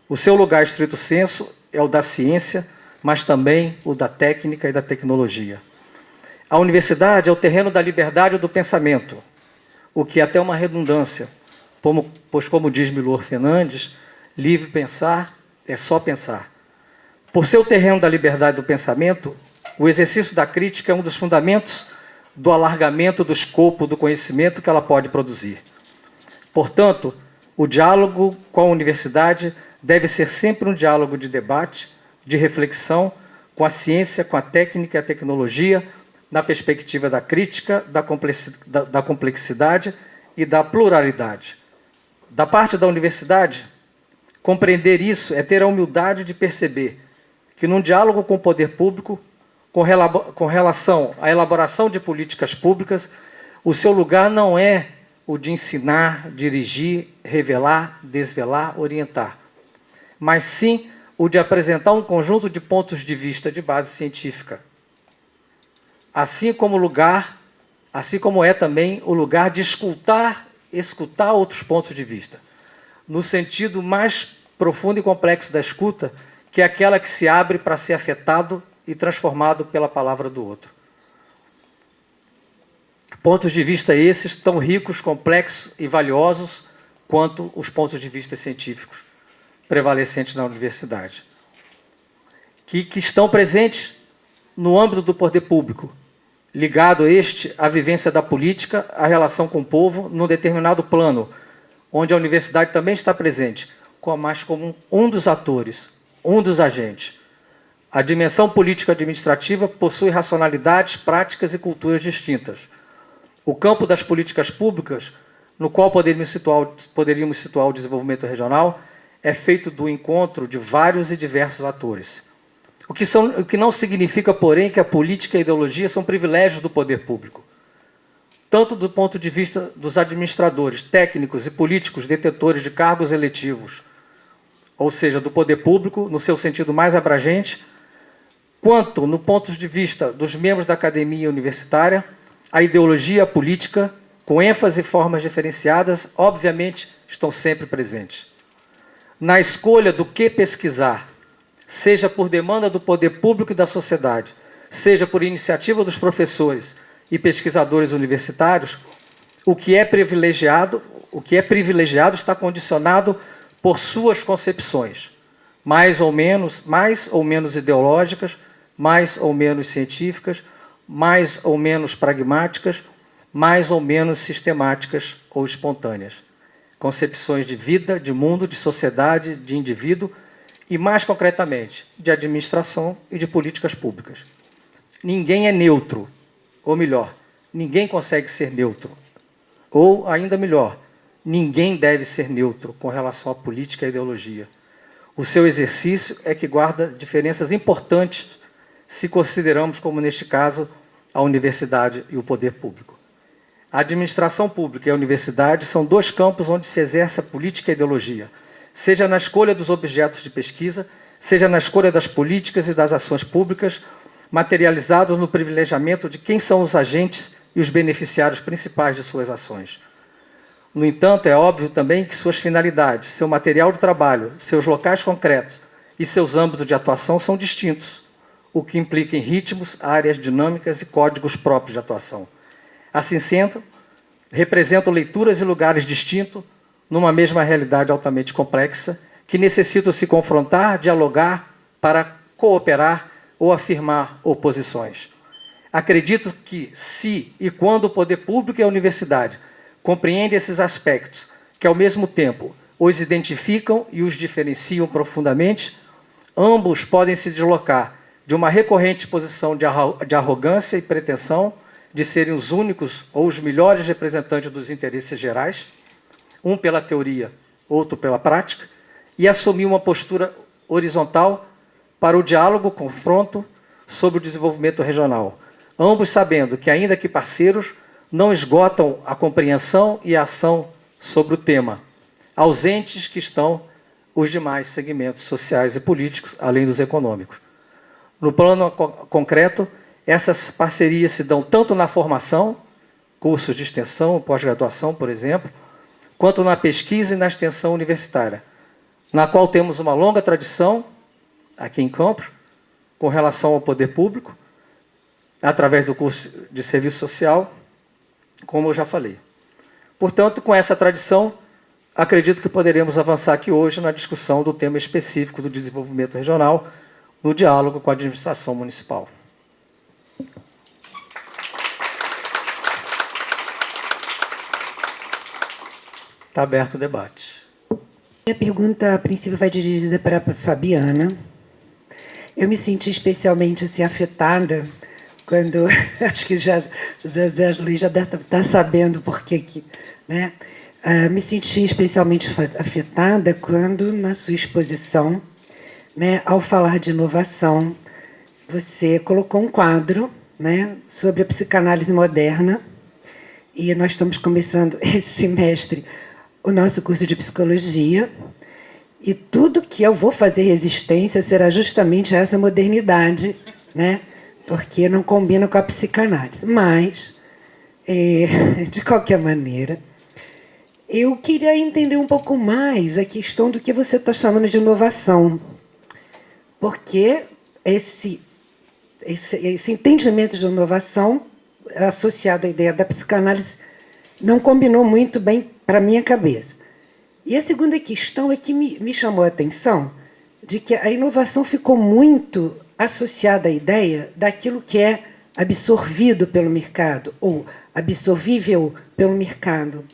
O seu lugar estrito sensu é o da ciência, mas também o da técnica e da tecnologia. A universidade é o terreno da liberdade do pensamento, o que é até uma redundância, pois, como diz Milor Fernandes, livre pensar é só pensar. Por ser o terreno da liberdade do pensamento, o exercício da crítica é um dos fundamentos do alargamento do escopo do conhecimento que ela pode produzir. Portanto, o diálogo com a universidade deve ser sempre um diálogo de debate, de reflexão, com a ciência, com a técnica e a tecnologia, na perspectiva da crítica, da complexidade e da pluralidade. Da parte da universidade, compreender isso é ter a humildade de perceber que, num diálogo com o poder público, com relação à elaboração de políticas públicas, o seu lugar não é o de ensinar, dirigir, revelar, desvelar, orientar, mas sim o de apresentar um conjunto de pontos de vista de base científica, assim como é também o lugar de escutar outros pontos de vista, no sentido mais profundo e complexo da escuta, que é aquela que se abre para ser afetado e transformado pela palavra do outro. Pontos de vista esses tão ricos, complexos e valiosos quanto os pontos de vista científicos prevalecentes na universidade, que estão presentes no âmbito do poder público, ligado à vivência da política, à relação com o povo, num determinado plano, onde a universidade também está presente, mas como um dos atores, um dos agentes. A dimensão político-administrativa possui racionalidades, práticas e culturas distintas. O campo das políticas públicas, no qual poderíamos situar o desenvolvimento regional, é feito do encontro de vários e diversos atores. O que não significa, porém, que a política e a ideologia são privilégios do poder público. Tanto do ponto de vista dos administradores, técnicos e políticos detentores de cargos eletivos, ou seja, do poder público, no seu sentido mais abrangente, quanto no ponto de vista dos membros da academia universitária, a ideologia e a política, com ênfase e formas diferenciadas, obviamente estão sempre presentes. Na escolha do que pesquisar, seja por demanda do poder público e da sociedade, seja por iniciativa dos professores e pesquisadores universitários, o que é privilegiado, o que é privilegiado está condicionado por suas concepções, mais ou menos ideológicas, mais ou menos científicas, mais ou menos pragmáticas, mais ou menos sistemáticas ou espontâneas. Concepções de vida, de mundo, de sociedade, de indivíduo e, mais concretamente, de administração e de políticas públicas. Ninguém é neutro, ou melhor, ninguém consegue ser neutro. Ou, ainda melhor, ninguém deve ser neutro com relação à política e à ideologia. O seu exercício é que guarda diferenças importantes se consideramos, como neste caso, a universidade e o poder público. A administração pública e a universidade são dois campos onde se exerce a política e a ideologia, seja na escolha dos objetos de pesquisa, seja na escolha das políticas e das ações públicas, materializados no privilegiamento de quem são os agentes e os beneficiários principais de suas ações. No entanto, é óbvio também que suas finalidades, seu material de trabalho, seus locais concretos e seus âmbitos de atuação são distintos, o que implica em ritmos, áreas dinâmicas e códigos próprios de atuação. Assim sendo, representam leituras e lugares distintos numa mesma realidade altamente complexa, que necessitam se confrontar, dialogar para cooperar ou afirmar oposições. Acredito que, se e quando o poder público e a universidade compreendem esses aspectos, que ao mesmo tempo os identificam e os diferenciam profundamente, ambos podem se deslocar de uma recorrente posição de arrogância e pretensão de serem os únicos ou os melhores representantes dos interesses gerais, um pela teoria, outro pela prática, e assumir uma postura horizontal para o diálogo, confronto sobre o desenvolvimento regional, ambos sabendo que, ainda que parceiros, não esgotam a compreensão e a ação sobre o tema, ausentes que estão os demais segmentos sociais e políticos, além dos econômicos. No plano concreto, essas parcerias se dão tanto na formação, cursos de extensão, pós-graduação, por exemplo, quanto na pesquisa e na extensão universitária, na qual temos uma longa tradição, aqui em Campos, com relação ao poder público, através do curso de serviço social, como eu já falei. Portanto, com essa tradição, acredito que poderemos avançar aqui hoje na discussão do tema específico do desenvolvimento regional, no diálogo com a administração municipal. Está aberto o debate. Minha pergunta, a princípio, vai dirigida para a Fabiana. Eu me senti especialmente assim, afetada quando... Acho que José Luiz já deve estar sabendo por que... Né? Me senti especialmente afetada quando, na sua exposição, né, ao falar de inovação, você colocou um quadro, né, sobre a psicanálise moderna, e nós estamos começando esse semestre o nosso curso de psicologia, e tudo que eu vou fazer resistência será justamente a essa modernidade, né, porque não combina com a psicanálise. Mas, de qualquer maneira, eu queria entender um pouco mais a questão do que você está chamando de inovação, porque esse entendimento de inovação associado à ideia da psicanálise não combinou muito bem para a minha cabeça. E a segunda questão é que me chamou a atenção de que a inovação ficou muito associada à ideia daquilo que é absorvido pelo mercado ou absorvível pelo mercado.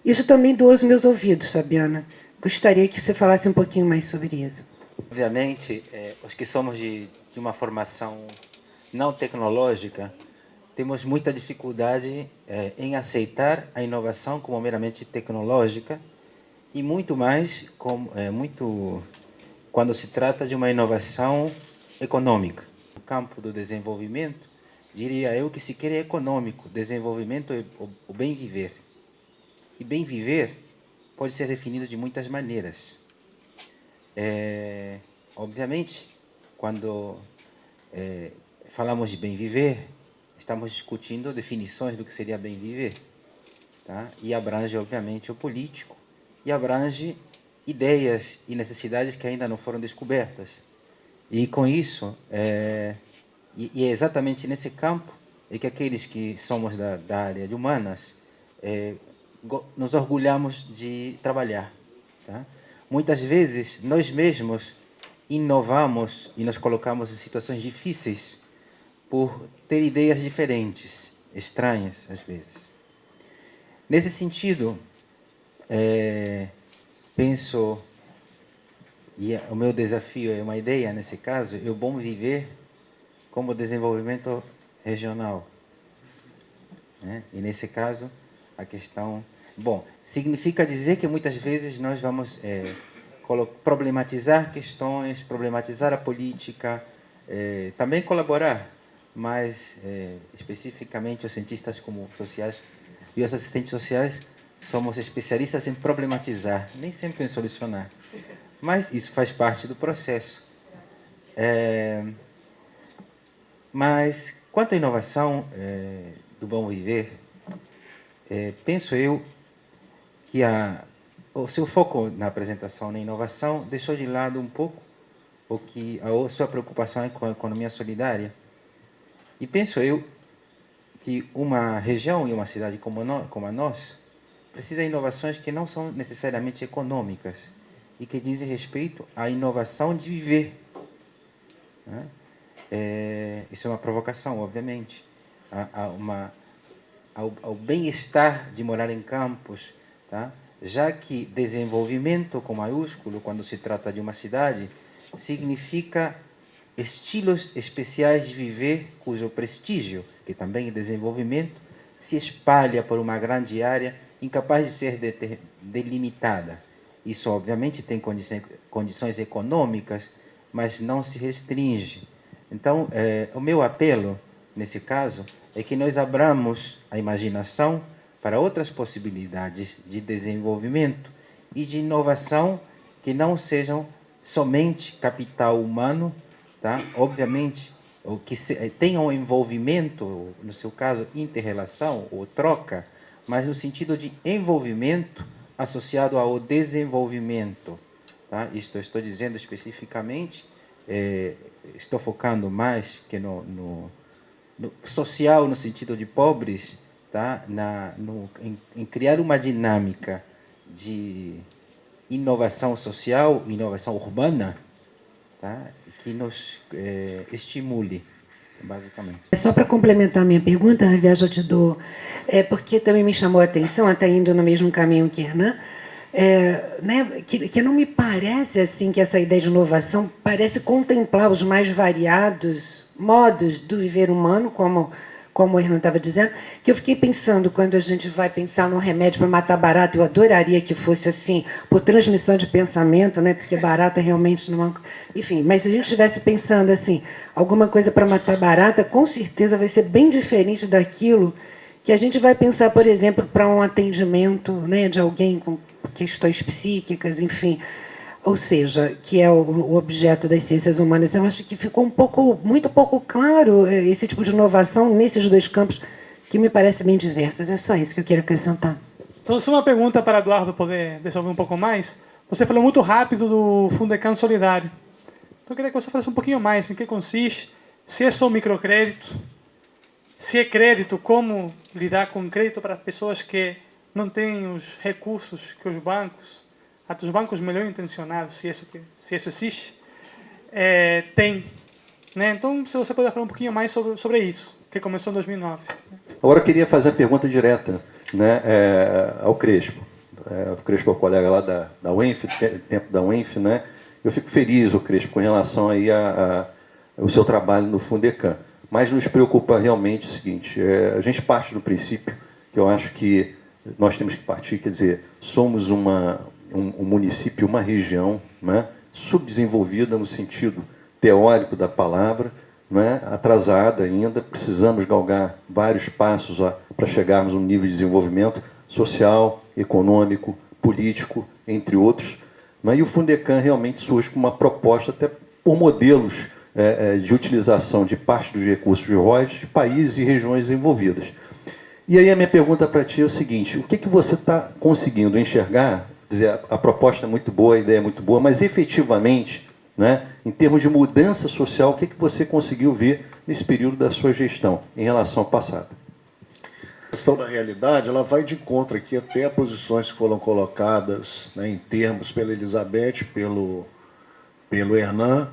Isso também doou os meus ouvidos, Fabiana. Gostaria que você falasse um pouquinho mais sobre isso. Obviamente, os que somos de uma formação não tecnológica, temos muita dificuldade em aceitar a inovação como meramente tecnológica e muito mais quando se trata de uma inovação econômica. No campo do desenvolvimento, diria eu que sequer é econômico, desenvolvimento é o bem viver. E bem viver pode ser definido de muitas maneiras. Obviamente, quando falamos de bem viver, estamos discutindo definições do que seria bem viver, tá? E abrange, obviamente, o político, e abrange ideias e necessidades que ainda não foram descobertas. E com isso, e é exatamente nesse campo que aqueles que somos da área de humanas nos orgulhamos de trabalhar. Tá? Muitas vezes, nós mesmos inovamos e nos colocamos em situações difíceis por ter ideias diferentes, estranhas às vezes. Nesse sentido, penso, e o meu desafio é uma ideia, nesse caso, é o bom viver como desenvolvimento regional. Né? E nesse caso, a questão... Bom, significa dizer que muitas vezes nós vamos problematizar questões, problematizar a política, também colaborar, mas especificamente os cientistas como sociais e os assistentes sociais somos especialistas em problematizar, nem sempre em solucionar. Mas isso faz parte do processo. Mas quanto à inovação do bom viver, penso eu que o seu foco na apresentação na inovação deixou de lado um pouco a sua preocupação com a economia solidária. E penso eu que uma região e uma cidade como a nossa precisa de inovações que não são necessariamente econômicas e que dizem respeito à inovação de viver. Né? Isso é uma provocação, obviamente, ao bem-estar de morar em campos, tá? Já que desenvolvimento com maiúsculo, quando se trata de uma cidade, significa estilos especiais de viver cujo prestígio, que também é desenvolvimento, se espalha por uma grande área incapaz de ser delimitada. Isso, obviamente, tem condições econômicas, mas não se restringe. Então, o meu apelo, nesse caso, é que nós abramos a imaginação para outras possibilidades de desenvolvimento e de inovação que não sejam somente capital humano, tá? Obviamente, o que tenham envolvimento, no seu caso, inter-relação ou troca, mas no sentido de envolvimento associado ao desenvolvimento. Tá? Isto eu estou dizendo especificamente, estou focando mais que no social, no sentido de pobres, tá? Em criar uma dinâmica de inovação social, inovação urbana, tá? Que nos estimule, basicamente. Só para complementar a minha pergunta, Javier, já te dou, porque também me chamou a atenção, até indo no mesmo caminho que Hernan, né, que não me parece assim que essa ideia de inovação parece contemplar os mais variados modos do viver humano, como o Hernan estava dizendo, que eu fiquei pensando, quando a gente vai pensar num remédio para matar barata, eu adoraria que fosse assim, por transmissão de pensamento, né, porque barata realmente não... Enfim, mas se a gente estivesse pensando assim, alguma coisa para matar barata, com certeza vai ser bem diferente daquilo que a gente vai pensar, por exemplo, para um atendimento, né, de alguém com questões psíquicas, enfim... Ou seja, que é o objeto das ciências humanas. Eu acho que ficou muito pouco claro esse tipo de inovação nesses dois campos que me parecem bem diversos. É só isso que eu quero acrescentar. Então, só uma pergunta para Eduardo poder desenvolver um pouco mais. Você falou muito rápido do Fundecam Solidário. Então, eu queria que você falasse um pouquinho mais em que consiste, se é só microcrédito, se é crédito, como lidar com crédito para pessoas que não têm os recursos que os bancos melhor intencionados, se isso existe, têm. Né? Então, se você puder falar um pouquinho mais sobre isso, que começou em 2009. Agora eu queria fazer a pergunta direta, né, ao Crespo. O Crespo é o colega lá da UENF, tempo da UENF, né? Eu fico feliz, o Crespo, com relação aí ao seu trabalho no Fundecam. Mas nos preocupa realmente o seguinte, a gente parte do princípio que eu acho que nós temos que partir, quer dizer, somos um município, uma região, né, subdesenvolvida no sentido teórico da palavra, né, atrasada ainda, precisamos galgar vários passos para chegarmos a um nível de desenvolvimento social, econômico, político, entre outros. Né, e o Fundecam realmente surge com uma proposta, até por modelos de utilização de parte dos recursos de royalties de países e regiões envolvidas. E aí a minha pergunta para ti é o seguinte, o que você está conseguindo enxergar? Quer dizer, a proposta é muito boa, a ideia é muito boa, mas efetivamente, né, em termos de mudança social, o que você conseguiu ver nesse período da sua gestão em relação ao passado? questão da realidade, ela vai de encontro aqui até a posições que foram colocadas, né, em termos pela Elizabeth, pelo Hernan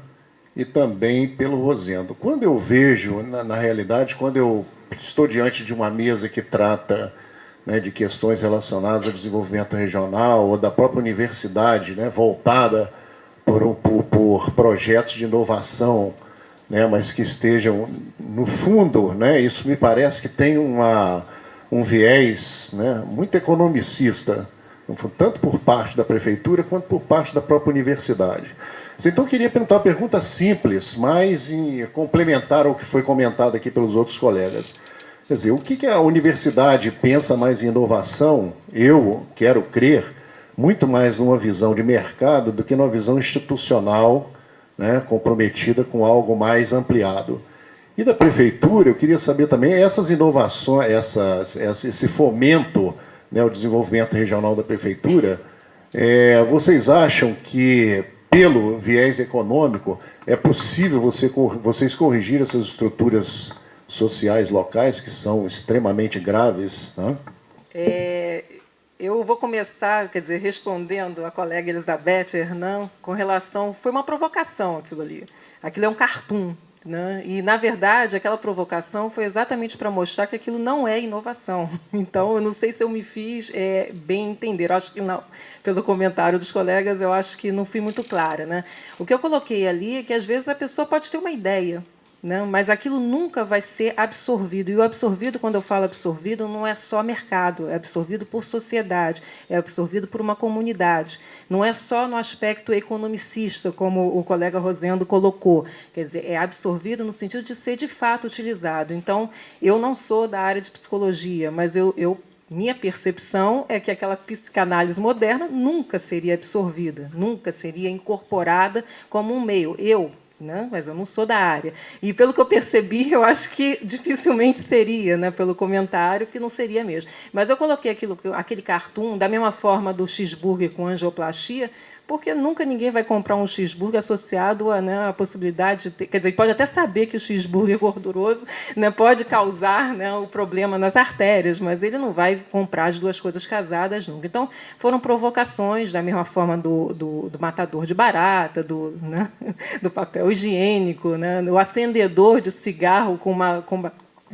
e também pelo Rosendo. Quando eu vejo, na realidade, quando eu estou diante de uma mesa que trata, né, de questões relacionadas ao desenvolvimento regional ou da própria universidade, né, voltada por projetos de inovação, né, mas que estejam no fundo, né, isso me parece que tem um viés, né, muito economicista, tanto por parte da prefeitura quanto por parte da própria universidade. Então, eu queria perguntar uma pergunta simples, mas complementar ao que foi comentado aqui pelos outros colegas. Quer dizer, o que a universidade pensa mais em inovação? Eu quero crer muito mais numa visão de mercado do que numa visão institucional, né, comprometida com algo mais ampliado. E da prefeitura, eu queria saber também essas inovações, esse fomento, né, ao desenvolvimento regional da prefeitura, vocês acham que, pelo viés econômico, é possível vocês corrigir essas estruturas sociais locais que são extremamente graves, né? Eu vou começar, quer dizer, respondendo a colega Elizabeth Hernan com relação... Foi uma provocação aquilo ali. Aquilo é um cartoon, né? E, na verdade, aquela provocação foi exatamente para mostrar que aquilo não é inovação. Então, eu não sei se eu me fiz bem entender. Eu acho que não. Pelo comentário dos colegas, eu acho que não fui muito clara, né? O que eu coloquei ali é que, às vezes, a pessoa pode ter uma ideia, né? Mas aquilo nunca vai ser absorvido. E o absorvido, quando eu falo absorvido, não é só mercado, é absorvido por sociedade, é absorvido por uma comunidade. Não é só no aspecto economicista, como o colega Rosendo colocou. Quer dizer, é absorvido no sentido de ser, de fato, utilizado. Então, eu não sou da área de psicologia, mas minha percepção é que aquela psicanálise moderna nunca seria absorvida, nunca seria incorporada como um meio. Né? Mas eu não sou da área. E, pelo que eu percebi, eu acho que dificilmente seria, né? Pelo comentário, que não seria mesmo. Mas eu coloquei aquele cartoon, da mesma forma do cheeseburger com angioplastia, porque nunca ninguém vai comprar um cheeseburger associado a possibilidade de ter... Quer dizer, pode até saber que o cheeseburger gorduroso, né, pode causar, né, o problema nas artérias, mas ele não vai comprar as duas coisas casadas nunca. Então, foram provocações, da mesma forma do matador de barata, né, do papel higiênico, né, do acendedor de cigarro com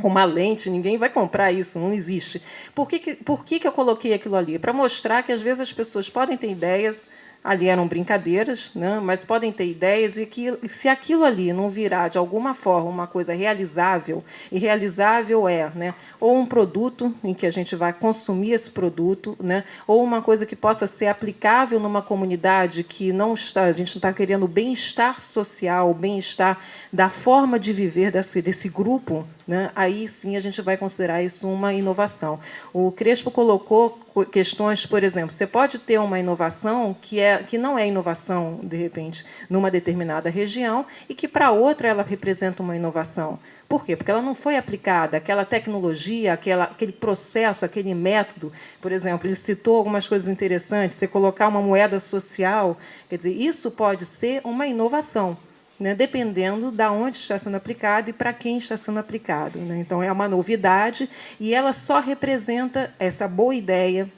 uma lente, ninguém vai comprar isso, não existe. Por que eu coloquei aquilo ali? Para mostrar que, às vezes, as pessoas podem ter ideias. Ali eram brincadeiras, né? Mas podem ter ideias e que, se aquilo ali não virar, de alguma forma, uma coisa realizável, e realizável né, ou um produto em que a gente vai consumir esse produto, né, ou uma coisa que possa ser aplicável numa comunidade que não está, a gente não está querendo o bem-estar social, o bem-estar da forma de viver desse grupo, né, aí sim a gente vai considerar isso uma inovação. O Crespo colocou questões, por exemplo, você pode ter uma inovação que não é inovação, de repente, numa determinada região, e que, para outra, ela representa uma inovação. Por quê? Porque ela não foi aplicada, aquela tecnologia, aquele processo, aquele método. Por exemplo, ele citou algumas coisas interessantes, você colocar uma moeda social, quer dizer, isso pode ser uma inovação, né, dependendo de onde está sendo aplicado e para quem está sendo aplicado, né? Então, é uma novidade e ela só representa essa boa ideia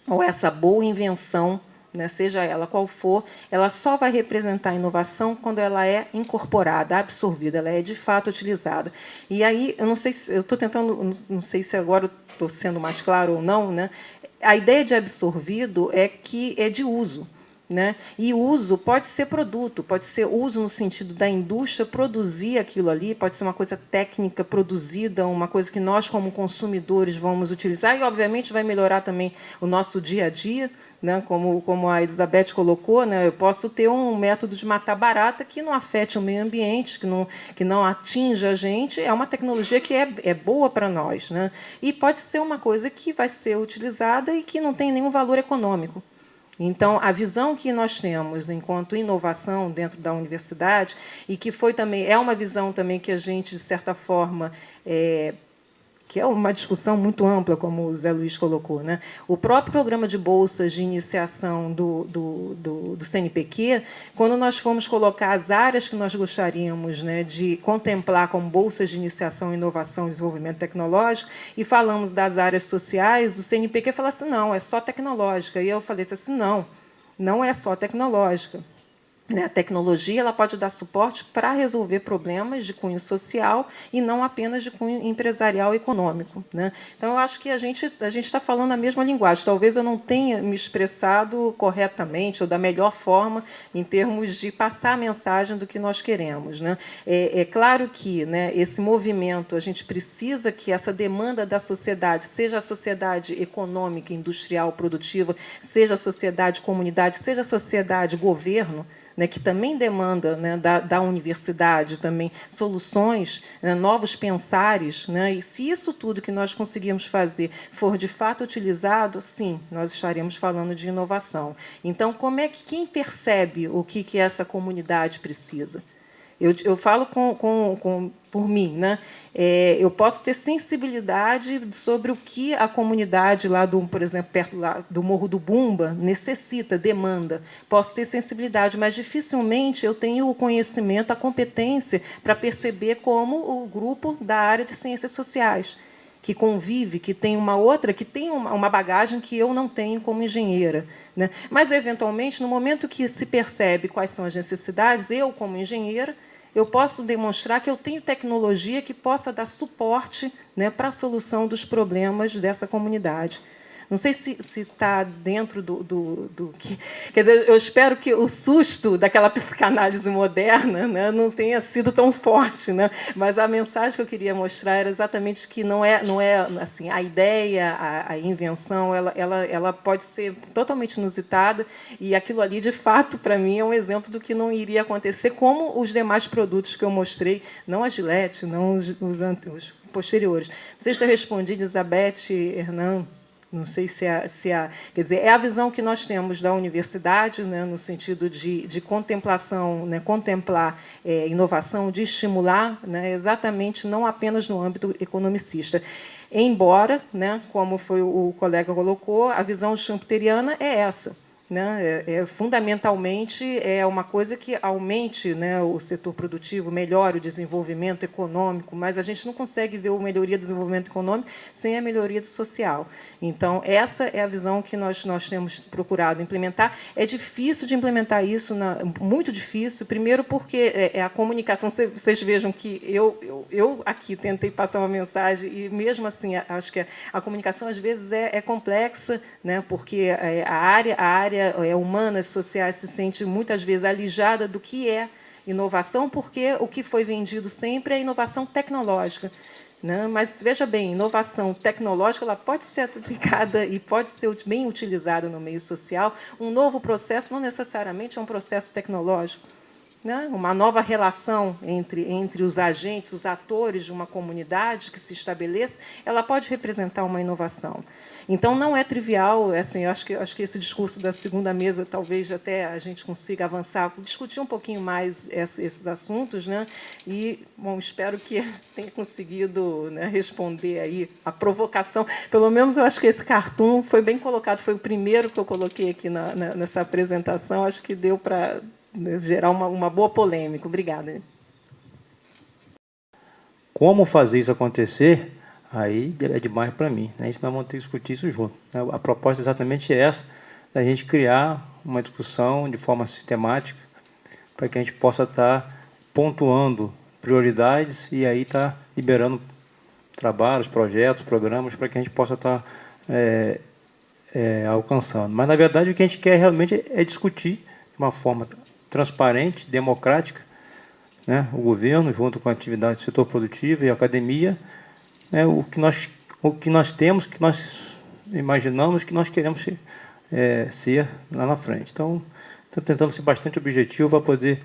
ou essa boa invenção, né, seja ela qual for, ela só vai representar a inovação quando ela é incorporada, absorvida, ela é de fato utilizada. E aí, eu não sei se eu estou tentando, não sei se agora estou sendo mais claro ou não, né? A ideia de absorvido é que é de uso. Né? E uso pode ser produto, pode ser uso no sentido da indústria produzir aquilo ali, pode ser uma coisa técnica produzida, uma coisa que nós, como consumidores, vamos utilizar e, obviamente, vai melhorar também o nosso dia a dia, né? Como a Elizabeth colocou, né? Eu posso ter um método de matar barata que não afete o meio ambiente, que não atinja a gente, é uma tecnologia que é boa para nós, né? E pode ser uma coisa que vai ser utilizada e que não tem nenhum valor econômico. Então, a visão que nós temos enquanto inovação dentro da universidade, e que foi também é uma visão também que a gente, de certa forma, que é uma discussão muito ampla, como o Zé Luiz colocou, né? O próprio programa de bolsas de iniciação do CNPq, quando nós fomos colocar as áreas que nós gostaríamos, né, de contemplar como bolsas de iniciação, inovação e desenvolvimento tecnológico, e falamos das áreas sociais, o CNPq falou assim, não, é só tecnológica. E eu falei assim, não, não é só tecnológica. A tecnologia ela pode dar suporte para resolver problemas de cunho social e não apenas de cunho empresarial e econômico, né? Então, eu acho que a gente está falando a mesma linguagem. Talvez eu não tenha me expressado corretamente ou da melhor forma em termos de passar a mensagem do que nós queremos, né? É claro que, né, esse movimento, a gente precisa que essa demanda da sociedade, seja a sociedade econômica, industrial, produtiva, seja a sociedade comunidade, seja a sociedade governo, né, que também demanda, né, da universidade também soluções, né, novos pensares, né, e se isso tudo que nós conseguimos fazer for de fato utilizado, sim, nós estaremos falando de inovação. Então, como é que quem percebe o que essa comunidade precisa? Eu falo por mim, né? Eu posso ter sensibilidade sobre o que a comunidade lá por exemplo, perto lá do Morro do Bumba necessita, demanda. Posso ter sensibilidade, mas dificilmente eu tenho o conhecimento, a competência para perceber como o grupo da área de ciências sociais, que convive, que tem uma bagagem que eu não tenho como engenheira, né? Mas, eventualmente, no momento que se percebe quais são as necessidades, eu, como engenheira, eu posso demonstrar que eu tenho tecnologia que possa dar suporte, né, para a solução dos problemas dessa comunidade. Não sei se está dentro do que... Quer dizer, eu espero que o susto daquela psicanálise moderna, né, não tenha sido tão forte, né? Mas a mensagem que eu queria mostrar era exatamente que não é assim, a ideia, a invenção, ela pode ser totalmente inusitada, e aquilo ali, de fato, para mim, é um exemplo do que não iria acontecer, como os demais produtos que eu mostrei, não a Gillette, não os posteriores. Não sei se eu respondi, Elizabeth, Hernan. Não sei quer dizer, é a visão que nós temos da universidade, né, no sentido de contemplação, né, contemplar inovação, de estimular, né, exatamente não apenas no âmbito economicista. Embora, né, como foi o colega colocou, a visão schumpeteriana é essa. Né? Fundamentalmente, é uma coisa que aumente, né, o setor produtivo, melhore o desenvolvimento econômico, mas a gente não consegue ver a melhoria do desenvolvimento econômico sem a melhoria do social. Então, essa é a visão que nós temos procurado implementar. É difícil de implementar isso, muito difícil, primeiro porque a comunicação, vocês vejam que eu aqui tentei passar uma mensagem e, mesmo assim, acho que a comunicação, às vezes, é complexa, né, porque a área humanas, sociais, se sente muitas vezes alijada do que é inovação, porque o que foi vendido sempre é inovação tecnológica, né? Mas, veja bem, inovação tecnológica ela pode ser aplicada e pode ser bem utilizada no meio social. Um novo processo não necessariamente é um processo tecnológico, né? Uma nova relação entre os agentes, os atores de uma comunidade que se estabeleça, ela pode representar uma inovação. Então, não é trivial, assim, eu acho que esse discurso da segunda mesa, talvez até a gente consiga avançar, discutir um pouquinho mais esses assuntos, né? E, bom, espero que tenha conseguido, né, responder aí a provocação. Pelo menos eu acho que esse cartoon foi bem colocado, foi o primeiro que eu coloquei aqui nessa apresentação, acho que deu para gerar uma boa polêmica. Obrigada. Como fazer isso acontecer? Aí é demais para mim, né? A gente não vai ter que discutir isso junto, né? A proposta é exatamente essa, da gente criar uma discussão de forma sistemática, para que a gente possa estar pontuando prioridades e aí estar liberando trabalhos, projetos, programas, para que a gente possa estar alcançando. Mas, na verdade, o que a gente quer realmente é discutir de uma forma transparente, democrática, né? O governo, junto com a atividade do setor produtivo e a academia, o que nós temos, que nós imaginamos, que nós queremos ser lá na frente. Então, estou tentando ser bastante objetivo para poder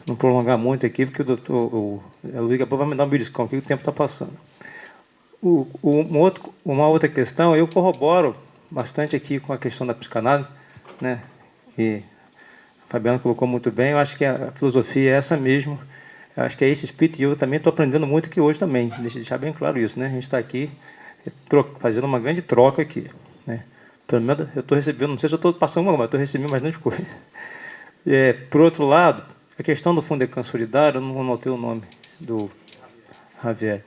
não prolongar muito aqui, porque o Luiz vai me dar um beliscão aqui, o tempo está passando. Uma outra questão, eu corroboro bastante aqui com a questão da psicanálise, né, que a Fabiana colocou muito bem. Eu acho que a filosofia é essa mesmo, Eu acho que é esse espírito, e eu também estou aprendendo muito aqui hoje também, deixa eu deixar bem claro isso, né? A gente está aqui fazendo uma grande troca aqui, né? Pelo menos eu estou recebendo, não sei se eu estou passando uma, mas estou recebendo bastante coisa. Por outro lado, a questão do Fundecam Solidário, eu não anotei o nome do Javier.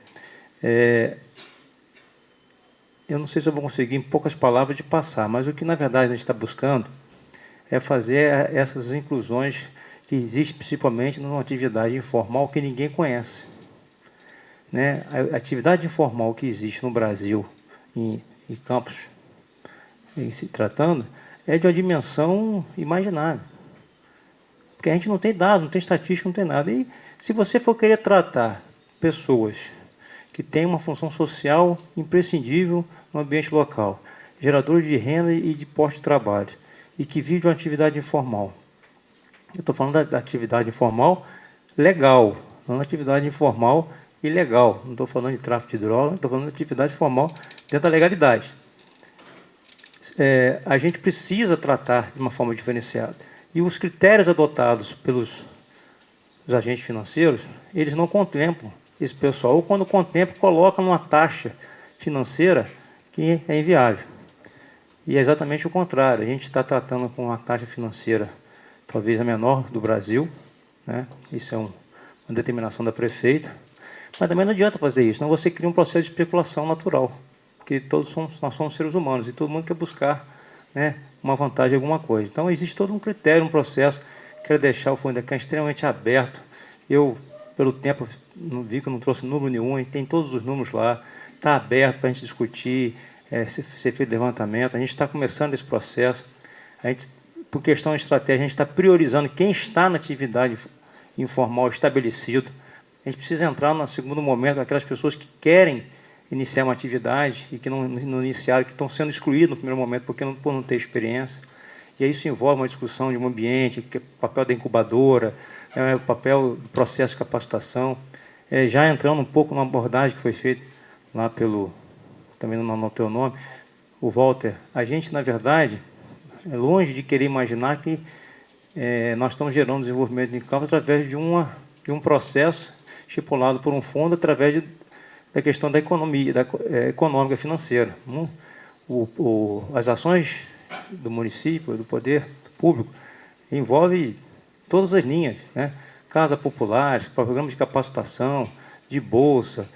Eu não sei se eu vou conseguir, em poucas palavras, de passar, mas o que, na verdade, a gente está buscando é fazer essas inclusões que existem, principalmente numa atividade informal que ninguém conhece. Né? A atividade informal que existe no Brasil, em campos, em se tratando, é de uma dimensão imaginável. Porque a gente não tem dados, não tem estatística, não tem nada. E se você for querer tratar pessoas que têm uma função social imprescindível no ambiente local, geradores de renda e de posto de trabalho, e que vivem de uma atividade informal. Eu estou falando da atividade informal legal, não da atividade informal ilegal. Não estou falando de tráfico de droga, estou falando de atividade formal dentro da legalidade. A gente precisa tratar de uma forma diferenciada. E os critérios adotados pelos agentes financeiros, eles não contemplam esse pessoal. Ou quando contemplam, colocam numa taxa financeira que é inviável. E é exatamente o contrário. A gente está tratando com uma taxa financeira talvez a menor do Brasil, né? Isso é uma determinação da prefeita. Mas também não adianta fazer isso, senão você cria um processo de especulação natural. Porque nós somos seres humanos e todo mundo quer buscar, né, uma vantagem, alguma coisa. Então, existe todo um critério, um processo. Quero deixar o Fundecam extremamente aberto. Eu, pelo tempo, não vi que eu não trouxe número nenhum, tem todos os números lá. Está aberto para a gente discutir, ser feito levantamento. A gente está começando esse processo. A gente, por questão de estratégia, a gente está priorizando quem está na atividade informal estabelecido. A gente precisa entrar no segundo momento, aquelas pessoas que querem iniciar uma atividade e que não iniciaram, que estão sendo excluídos no primeiro momento por não ter experiência. E aí isso envolve uma discussão de um ambiente, que é o papel da incubadora, o papel do processo de capacitação. Já entrando um pouco na abordagem que foi feita lá também não anotei o nome, o Walter, a gente, na verdade, é longe de querer imaginar que nós estamos gerando desenvolvimento de campo através de um processo estipulado por um fundo através da questão da economia, econômica financeira. As ações do município, do poder público, envolve todas as linhas, né? Casas populares, programas de capacitação, de bolsa,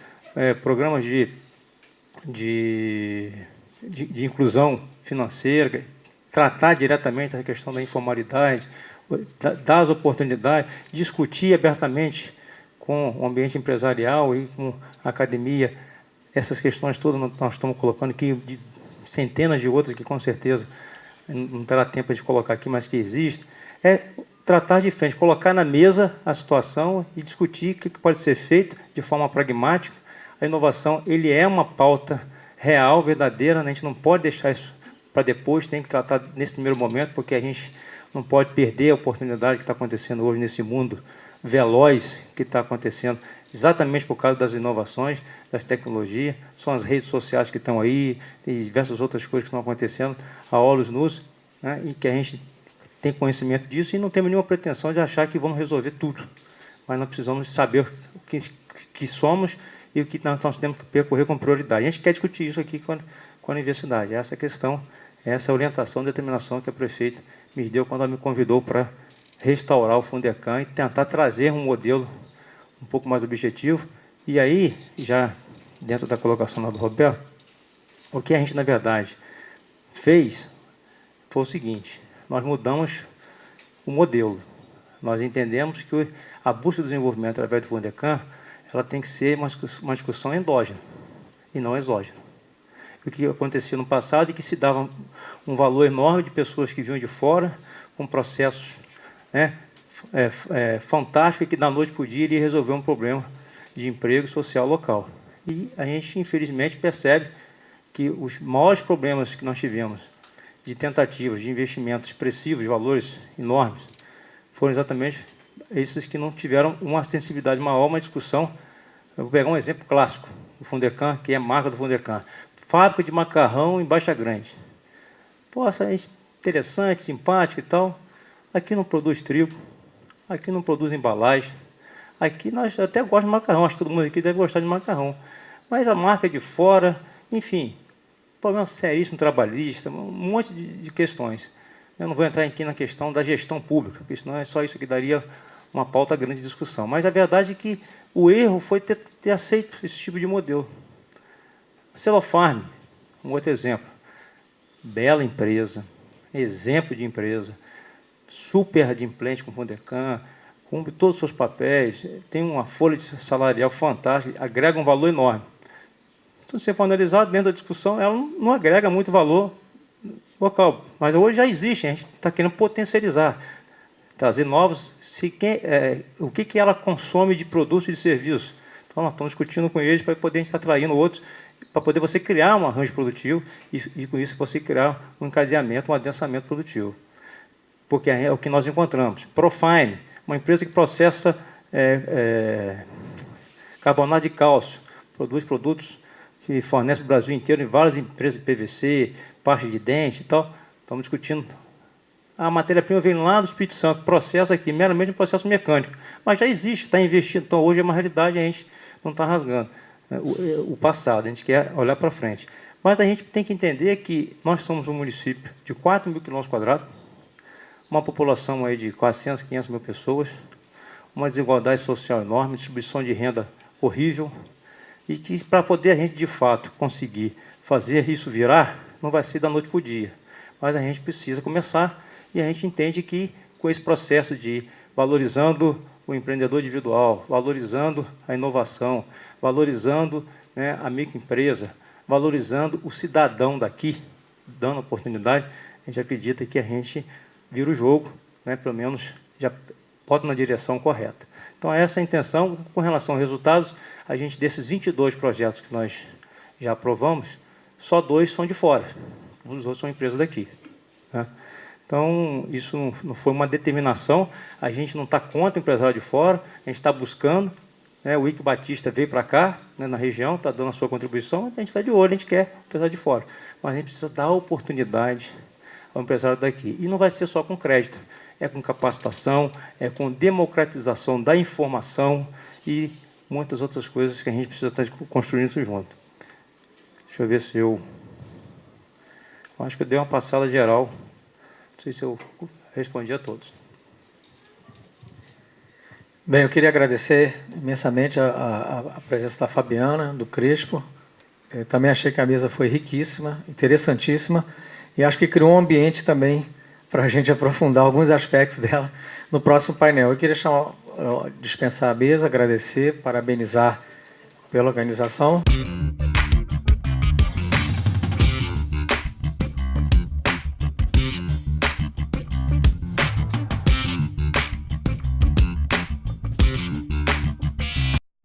programas de inclusão financeira, tratar diretamente da questão da informalidade, das oportunidades, discutir abertamente com o ambiente empresarial e com a academia, essas questões todas nós estamos colocando aqui, de centenas de outras que com certeza não terá tempo de colocar aqui, mas que existem. Tratar de frente, colocar na mesa a situação e discutir o que pode ser feito de forma pragmática. A inovação, ele é uma pauta real, verdadeira, né? A gente não pode deixar isso para depois, tem que tratar nesse primeiro momento, porque a gente não pode perder a oportunidade que está acontecendo hoje nesse mundo veloz que está acontecendo, exatamente por causa das inovações, das tecnologias. São as redes sociais que estão aí, tem diversas outras coisas que estão acontecendo a olhos nus, né? E que a gente tem conhecimento disso e não temos nenhuma pretensão de achar que vamos resolver tudo. Mas nós precisamos saber o que somos e o que nós temos que percorrer com prioridade. A gente quer discutir isso aqui com a universidade. Essa questão, essa orientação, determinação que a prefeita me deu quando ela me convidou para restaurar o Fundecam e tentar trazer um modelo um pouco mais objetivo. E aí, já dentro da colocação lá do Roberto, o que a gente, na verdade, fez foi o seguinte: nós mudamos o modelo. Nós entendemos que a busca do desenvolvimento através do Fundecam, ela tem que ser uma discussão endógena e não exógena. O que acontecia no passado é que se dava um valor enorme de pessoas que vinham de fora, com processos, né, fantásticos, que da noite para o dia iria resolver um problema de emprego social local. E a gente, infelizmente, percebe que os maiores problemas que nós tivemos de tentativas de investimentos expressivos, de valores enormes, foram exatamente esses que não tiveram uma sensibilidade maior, uma discussão. Eu vou pegar um exemplo clássico, o Fundecam, que é a marca do Fundecam. Fábrica de macarrão em Baixa Grande. Poxa, é interessante, simpático e tal. Aqui não produz trigo, aqui não produz embalagem, Aqui nós até gostamos de macarrão, acho que todo mundo aqui deve gostar de macarrão. Mas a marca é de fora, enfim, problema seríssimo trabalhista, um monte de questões. Eu não vou entrar aqui na questão da gestão pública, porque senão é só isso que daria uma pauta grande de discussão. Mas a verdade é que o erro foi ter aceito esse tipo de modelo. A Celofarm, um outro exemplo. Bela empresa, exemplo de empresa, super adimplente com o Fundecam, cumpre todos os seus papéis, tem uma folha salarial fantástica, agrega um valor enorme. Se você for analisar dentro da discussão, ela não agrega muito valor local, mas hoje já existe, a gente está querendo potencializar, trazer novos, o que ela consome de produtos e de serviços. Então, nós estamos discutindo com eles para poder a gente estar atraindo outros, para poder você criar um arranjo produtivo e com isso você criar um encadeamento, um adensamento produtivo. Porque é o que nós encontramos. Profine, uma empresa que processa carbonato de cálcio, produz produtos que fornece o Brasil inteiro em várias empresas de PVC, parte de dente e tal. Estamos discutindo. A matéria-prima vem lá do Espírito Santo, processa aqui, meramente um processo mecânico. Mas já existe, está investindo. Então, hoje é uma realidade, a gente não está rasgando o passado, a gente quer olhar para frente. Mas a gente tem que entender que nós somos um município de 4 mil quilômetros quadrados, uma população aí de 400, 500 mil pessoas, uma desigualdade social enorme, distribuição de renda horrível, e que para poder a gente, de fato, conseguir fazer isso virar, não vai ser da noite para o dia. Mas a gente precisa começar, e a gente entende que, com esse processo de valorizando o empreendedor individual, valorizando a inovação, valorizando, né, a microempresa, valorizando o cidadão daqui, dando oportunidade, a gente acredita que a gente vira o jogo, né, pelo menos já bota na direção correta. Então, essa é a intenção. Com relação aos resultados, a gente, desses 22 projetos que nós já aprovamos, só 2 são de fora, os outros são empresas daqui, né? Então, isso não foi uma determinação, a gente não está contra o empresário de fora, a gente está buscando, né, o Ike Batista veio para cá, né, na região, está dando a sua contribuição, a gente está de olho, a gente quer o empresário de fora, mas a gente precisa dar oportunidade ao empresário daqui. E não vai ser só com crédito, é com capacitação, é com democratização da informação e muitas outras coisas que a gente precisa estar construindo isso junto. Deixa eu ver se eu acho que eu dei uma passada geral. Não sei se eu respondi a todos. Bem, eu queria agradecer imensamente a presença da Fabiana, do Crespo. Eu também achei que a mesa foi riquíssima, interessantíssima, e acho que criou um ambiente também para a gente aprofundar alguns aspectos dela no próximo painel. Eu queria dispensar a mesa, agradecer, parabenizar pela organização.